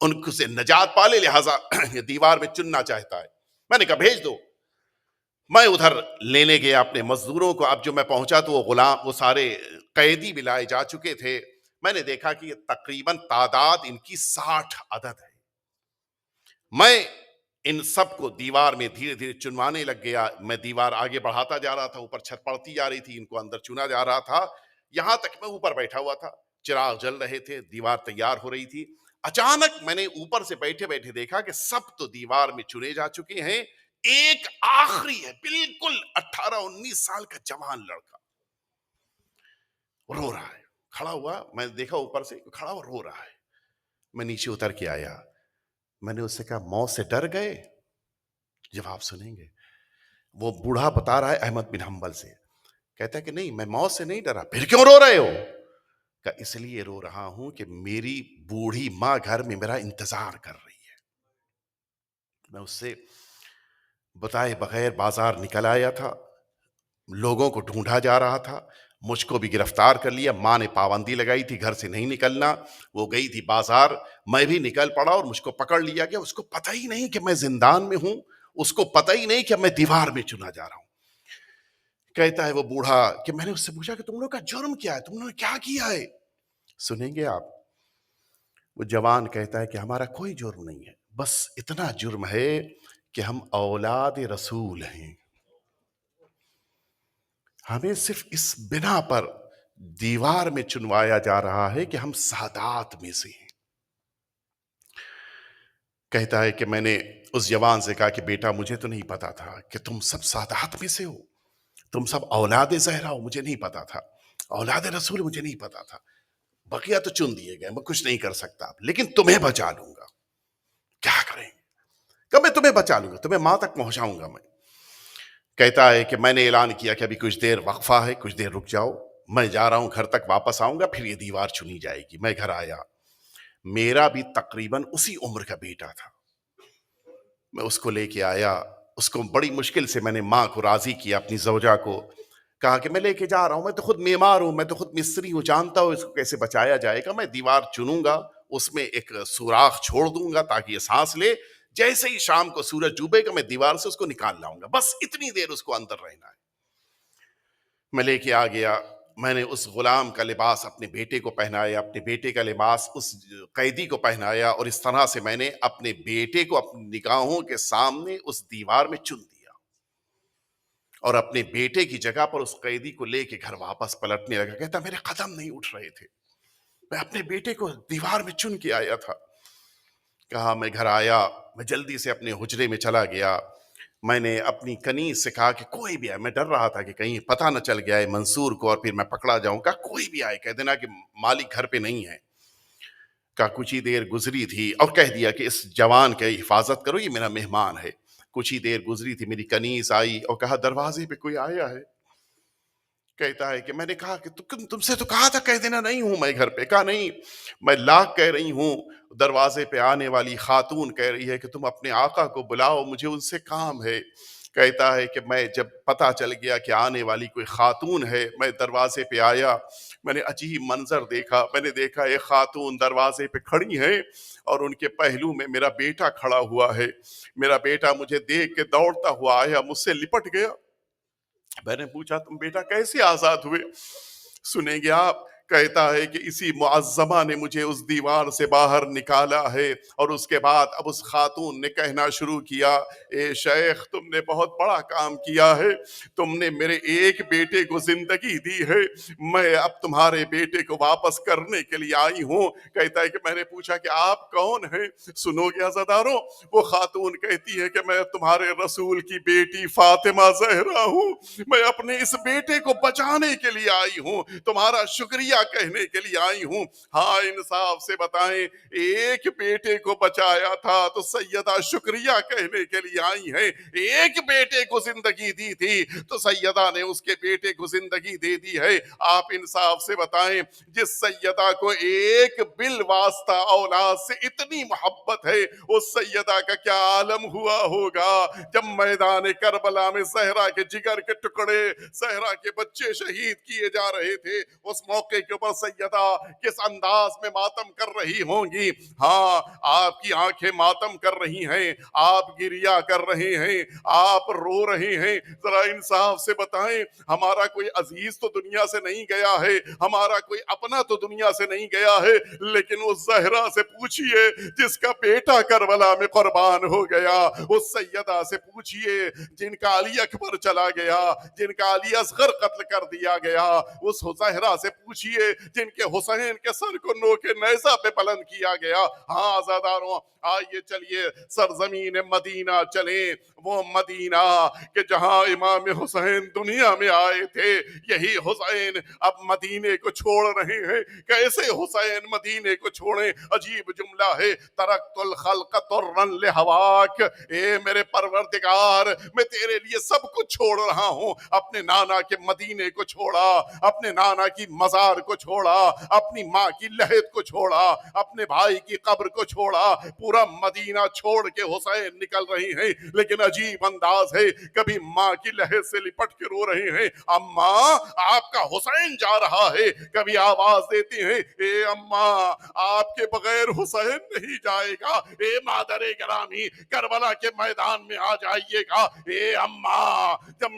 ان کو سے نجات پالے، لہٰذا یہ دیوار میں چننا چاہتا ہے۔ میں نے کہا بھیج دو۔ میں ادھر لینے گیا اپنے مزدوروں کو. اب جو میں پہنچا تو وہ سارے قیدی بھی لائے جا چکے تھے. میں نے دیکھا کہ یہ تقریباً تعداد ان کی 60 عدد ہے. میں ان سب کو دیوار میں دھیرے دھیرے چنوانے لگ گیا. میں دیوار آگے بڑھاتا جا رہا تھا, اوپر چھت پڑتی جا رہی تھی, ان کو اندر چنا جا رہا تھا, یہاں تک میں اوپر بیٹھا ہوا تھا. چراغ جل رہے تھے, دیوار تیار ہو رہی تھی. اچانک میں نے اوپر سے بیٹھے بیٹھے دیکھا کہ سب تو دیوار میں چنے جا چکے ہیں, ایک آخری ہے, بالکل 18-19 سال کا جوان لڑکا رو رہا ہے. کھڑا ہوا, میں نے دیکھا اوپر سے کھڑا ہوا رو رہا ہے. میں نیچے اتر کے آیا. میں نے اس سے کہا موت سے ڈر گئے؟ جواب سنیں گے. وہ بوڑھا بتا رہا ہے احمد بن حنبل سے. کہتا ہے کہ نہیں, میں موت سے نہیں ڈرا. پھر کیوں رو رہے ہو؟ کہ اس لیے رو رہا ہوں کہ میری بوڑھی ماں گھر میں میرا انتظار کر رہی ہے. میں اس سے بتائے بغیر بازار نکل آیا تھا. لوگوں کو ڈھونڈا جا رہا تھا, مجھ کو بھی گرفتار کر لیا. ماں نے پابندی لگائی تھی گھر سے نہیں نکلنا, وہ گئی تھی بازار, میں بھی نکل پڑا اور مجھ کو پکڑ لیا گیا. اس کو پتہ ہی نہیں کہ میں زندان میں ہوں, اس کو پتہ ہی نہیں کہ میں دیوار میں چنا جا رہا ہوں. کہتا ہے وہ بوڑھا کہ میں نے اس سے پوچھا کہ تم لوگ کا جرم کیا ہے, تم نے کیا کیا ہے؟ سنیں گے آپ. وہ جوان کہتا ہے کہ ہمارا کوئی جرم نہیں ہے, بس اتنا جرم ہے کہ ہم اولاد رسول ہیں. ہمیں صرف اس بنا پر دیوار میں چنوایا جا رہا ہے کہ ہم سادات میں سے ہیں. کہتا ہے کہ میں نے اس جوان سے کہا کہ بیٹا مجھے تو نہیں پتا تھا کہ تم سب سادات میں سے ہو, تم سب اولاد زہرا ہو, مجھے نہیں پتا تھا. اولاد رسول مجھے نہیں پتا تھا. بقیہ تو چن دیے گئے, میں کچھ نہیں کر سکتا, لیکن تمہیں بچا لوں گا. کیا کریں گے؟ کہ میں تمہیں بچا لوں گا, تمہیں ماں تک پہنچاؤں گا میں. کہتا ہے کہ میں نے اعلان کیا کہ ابھی کچھ دیر وقفہ ہے, کچھ دیر رک جاؤ, میں جا رہا ہوں گھر تک, واپس آؤں گا, پھر یہ دیوار چنی جائے گی. میں گھر آیا, میرا بھی تقریباً اسی عمر کا بیٹا تھا. میں اس کو لے کے آیا, اس کو بڑی مشکل سے میں نے ماں کو راضی کیا, اپنی زوجہ کو کہا کہ میں لے کے جا رہا ہوں, میں تو خود معمار ہوں, میں تو خود مستری ہوں, جانتا ہوں اس کو کیسے بچایا جائے گا. میں دیوار چنوں گا, اس میں ایک سوراخ چھوڑ دوں گا تاکہ یہ سانس لے, جیسے ہی شام کو سورج ڈوبے گا میں دیوار سے اس کو نکال لاؤں گا, بس اتنی دیر اس کو اندر رہنا ہے. میں لے کے آ گیا. میں نے اس غلام کا لباس اپنے بیٹے کو پہنایا, اپنے بیٹے کا لباس اس قیدی کو پہنایا, اور اس طرح سے میں نے اپنے بیٹے کو اپنی نگاہوں کے سامنے اس دیوار میں چن دیا, اور اپنے بیٹے کی جگہ پر اس قیدی کو لے کے گھر واپس پلٹنے لگا. کہتا میرے قدم نہیں اٹھ رہے تھے, میں اپنے بیٹے کو دیوار میں چن کے آیا تھا. کہا میں گھر آیا, میں جلدی سے اپنے حجرے میں چلا گیا. میں نے اپنی کنیز سے کہا کہ کوئی بھی آئے, میں ڈر رہا تھا کہ کہیں پتہ نہ چل گیا ہے منصور کو اور پھر میں پکڑا جاؤں. کہا کوئی بھی آئے کہہ دینا کہ مالک گھر پہ نہیں ہے. کہا کچھ ہی دیر گزری تھی, اور کہہ دیا کہ اس جوان کی حفاظت کرو, یہ میرا مہمان ہے. کچھ ہی دیر گزری تھی, میری کنیز آئی اور کہا دروازے پہ کوئی آیا ہے. کہتا ہے کہ میں نے کہا کہ تم سے تو کہا تھا کہہ دینا نہیں ہوں میں گھر پہ. کہا نہیں, میں لاکھ کہہ رہی ہوں. دروازے پہ آنے والی خاتون کہہ رہی ہے کہ تم اپنے آقا کو بلاؤ, مجھے ان سے کام ہے. کہتا ہے کہ میں جب پتہ چل گیا کہ آنے والی کوئی خاتون ہے, میں دروازے پہ آیا. میں نے عجیب منظر دیکھا, میں نے دیکھا ایک خاتون دروازے پہ کھڑی ہے, اور ان کے پہلو میں میرا بیٹا کھڑا ہوا ہے. میرا بیٹا مجھے دیکھ کے دوڑتا ہوا آیا, مجھ سے لپٹ گیا. میں نے پوچھا تم بیٹا کیسے آزاد ہوئے؟ سنیں گے آپ. کہتا ہے کہ اسی معظمہ نے مجھے اس دیوار سے باہر نکالا ہے. اور اس کے بعد اب اس خاتون نے کہنا شروع کیا, اے شیخ تم نے بہت بڑا کام کیا ہے, تم نے میرے ایک بیٹے کو زندگی دی ہے, میں اب تمہارے بیٹے کو واپس کرنے کے لیے آئی ہوں. کہتا ہے کہ میں نے پوچھا کہ آپ کون ہیں؟ سنو گے عزادارو, وہ خاتون کہتی ہے کہ میں تمہارے رسول کی بیٹی فاطمہ زہرا ہوں, میں اپنے اس بیٹے کو بچانے کے لیے آئی ہوں, تمہارا شکریہ کہنے کے لیے آئی ہوں. ہاں انصاف سے بتائیں, ایک بیٹے کو بچایا تھا تو سیدہ شکریہ کہنے کے لیے آئی ہیں. ایک بیٹے کو زندگی دی تھی تو سیدہ نے اس کے بیٹے کو زندگی دے دی ہے. آپ انصاف سے بتائیں, جس سیدہ کو ایک بالواسطہ اولاد سے اتنی محبت ہے, اس سیدہ کا کیا عالم ہوا ہوگا جب میدان کربلا میں زہرا کے جگر کے ٹکڑے, زہرا کے بچے شہید کیے جا رہے تھے. اس موقع کے کے اوپر سیدہ کس انداز میں ماتم کر رہی ہوں گی. ہاں آپ کی آنکھیں ماتم کر رہی ہیں, آپ گریا کر رہے ہیں, آپ رو رہے ہیں. ذرا انصاف سے بتائیں, ہمارا کوئی عزیز تو دنیا سے نہیں گیا ہے, ہمارا کوئی اپنا تو دنیا سے نہیں گیا ہے, لیکن اس زہرا سے پوچھئے جس کا بیٹا کربلا میں قربان ہو گیا, اس سیدہ سے پوچھئے جن کا علی اکبر چلا گیا, جن کا علی اصغر قتل کر دیا گیا, اس زہرا سے پوچھئے جن کے حسین کے سر کو نوک نیزہ پہ بلند کیا گیا. ہاں عزاداروں, آئیے چلیے سرزمین مدینہ چلیں, وہ مدینہ کہ جہاں امام حسین دنیا میں آئے تھے. یہی حسین اب مدینے کو چھوڑ رہے ہیں. کیسے حسین مدینے کو چھوڑیں؟ عجیب جملہ ہے, ترکت الخلق طرا لہواک, اے میرے پروردگار میں تیرے لیے سب کچھ چھوڑ رہا ہوں. اپنے نانا کے مدینے کو چھوڑا, اپنے نانا کی مزار کو چھوڑا, اپنی ماں کی لحد کو چھوڑا, اپنے بھائی کی قبر کو چھوڑا, پورا مدینہ چھوڑ کے حسین نکل رہی ہیں. لیکن عجیب انداز ہے, کبھی ماں کی لحد سے لپٹ کے رو رہے ہیں, اماں آپ کا حسین جا رہا ہے. کبھی آواز دیتے ہیں, اے اماں آپ کے بغیر حسین نہیں جائے گا. اے مادر گرامی کربلا کے میدان میں آ جائیے گا. اے اماں جب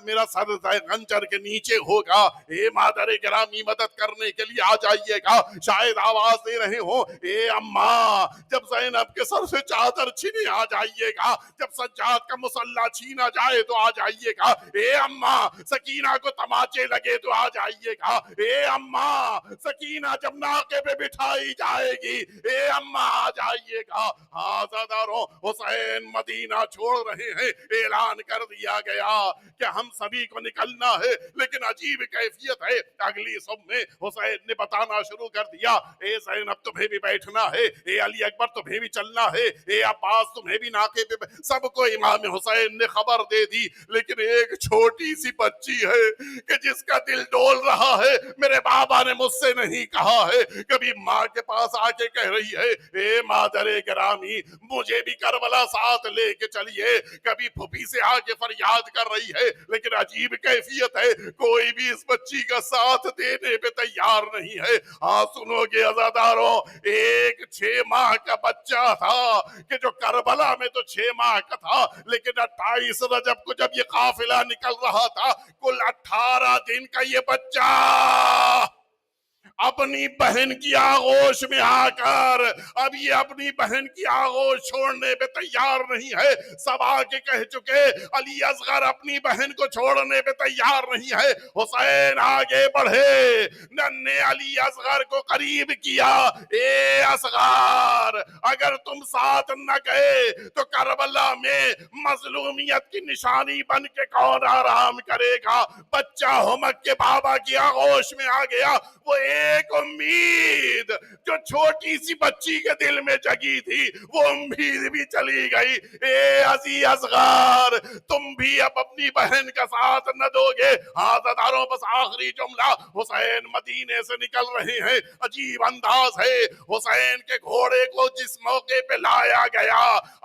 میرا سر خنجر کے نیچے ہوگا, اے مادر گرامی مدد کرنے کے لیے آ جائیے گا. شاید آواز دے رہے ہوں, اے اماں جب زینب کے سر سے چادر چھینے آ جائیے گا, جب سجاد کا مسلح چھینا جائے تو آ جائیے گا. اے اماں سکینہ کو تماچے لگے تو آ جائیے گا. اے اماں سکینہ جب ناقے پہ بٹھائی جائے گی, اے اماں آ جائیے گا. ہاں زاداروں, حسین مدینہ چھوڑ رہے ہیں. اعلان کر دیا گیا کہ ہم سبھی کو نکلنا ہے, لیکن عجیب کیفیت ہے. اگلی صبح میں حسین نے بتانا شروع کر دیا, اے زینب تمہیں بھی بیٹھنا ہے, اے علی اکبر تمہیں بھی چلنا ہے, اے عباس تمہیں بھی ناکے پہ. سب کو امام حسین نے خبر دے دی, لیکن ایک چھوٹی سی بچی ہے کہ جس کا دل ڈول رہا ہے. میرے بابا نے مجھ سے نہیں کہا ہے, کبھی ماں کے پاس آ کے کہہ رہی ہے, اے مادر گرامی مجھے بھی کربلا ساتھ لے کے چلیے. کبھی پھوپھی سے آ کے فریاد کر رہی ہے, لیکن عجیب کیفیت ہے, کوئی بھی اس بچی کا ساتھ دینے پہ تیار نہیں ہے. ہاں سنو گے عزاداروں, ایک 6 ماہ کا بچہ تھا کہ جو کربلا میں تو 6 ماہ کا تھا, لیکن 28 رجب کو جب یہ قافلہ نکل رہا تھا, کل 18 دن کا یہ بچہ اپنی بہن کی آغوش میں آ کر اب یہ اپنی بہن کی آغوش چھوڑنے پہ تیار نہیں ہے. سب آ کے کہہ چکے علی اصغر اپنی بہن کو چھوڑنے پہ تیار نہیں ہے. حسین آگے بڑھے, ننھے علی اصغر کو قریب کیا, اے اصغر اگر تم ساتھ نہ گئے تو کربلا میں مظلومیت کی نشانی بن کے کون آرام کرے گا. بچہ ہمک کے بابا کی آغوش میں آ گیا. وہ ایک امید جو چھوٹی سی بچی کے دل میں جگی تھی, وہ امید بھی چلی گئی. اے عزیز اصغر تم بھی اب اپنی بہن کا ساتھ نہ دو گے. حاضروں بس آخری جملہ, حسین مدینے سے نکل رہے ہیں. عجیب انداز ہے, حسین کے گھوڑے کو جس موقع پہ لایا گیا,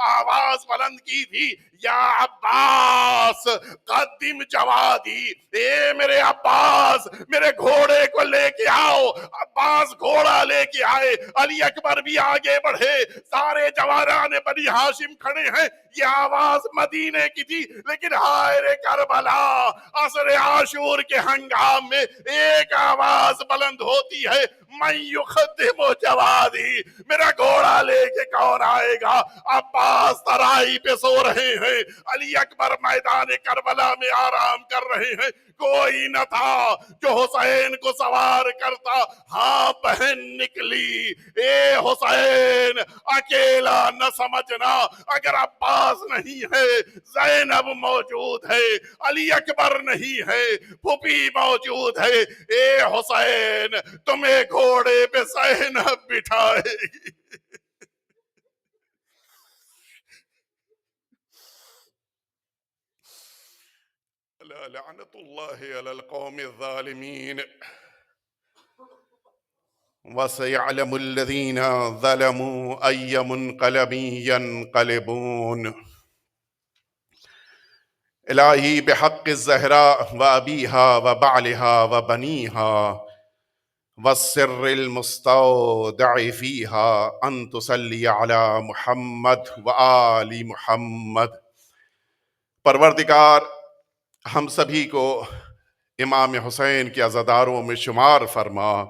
آواز بلند کی تھی, یا عباس قدم جوادی, اے میرے عباس میرے گھوڑے کو لے کے آؤ. عباس گھوڑا لے کے آئے, علی اکبر بھی آگے بڑھے, سارے جوانان بنی ہاشم کھڑے ہیں. یہ آواز مدینے کی تھی, لیکن ہائے رے کربلا, عصر عاشور کے ہنگام میں ایک آواز بلند ہوتی ہے, من یخدم جوادی, میرا گھوڑا لے کے کون آئے گا. عباس ترائی پہ سو رہے ہیں, علی اکبر میدان کربلا میں آرام کر رہے ہیں. کوئی نہ تھا جو حسین کو سوار کرتا. ہاں بہن نکلی, اے حسین اکیلا نہ سمجھنا, اگر عباس نہیں ہے, زینب موجود ہے, علی اکبر نہیں ہے, پھوپھی موجود ہے. اے حسین تمہیں گھوڑے پہ زینب بٹھائے گی. لعنت اللہ علی القوم الظالمین وسيعلم الذين ظلموا أي منقلب ينقلبون. إلهي بحق الزهراء وأبيها وبعلها وبنيها والسر المستودع فيها أن تصلي على محمد وآل محمد۔ پروردگار ہم سبھی کو امام حسین کے عزاداروں میں شمار فرما،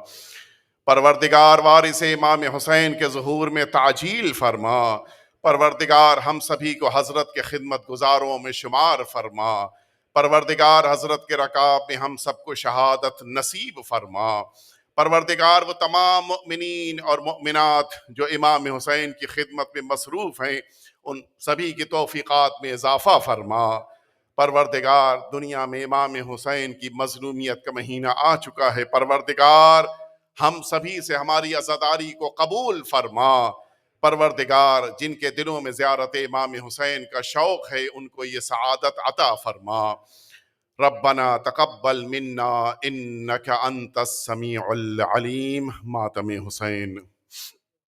پروردگار وارث امام حسین کے ظہور میں تعجیل فرما، پروردگار ہم سبھی کو حضرت کے خدمت گزاروں میں شمار فرما، پروردگار حضرت کے رکاب میں ہم سب کو شہادت نصیب فرما، پروردگار وہ تمام مؤمنین اور مؤمنات جو امام حسین کی خدمت میں مصروف ہیں ان سبھی کی توفیقات میں اضافہ فرما۔ پروردگار دنیا میں امام حسین کی مظلومیت کا مہینہ آ چکا ہے، پروردگار ہم سبھی سے ہماری عزاداری کو قبول فرما، پروردگار جن کے دلوں میں زیارت امام حسین کا شوق ہے ان کو یہ سعادت عطا فرما۔ ربنا تقبل منا انك انت السمیع العلیم۔ ماتم حسین۔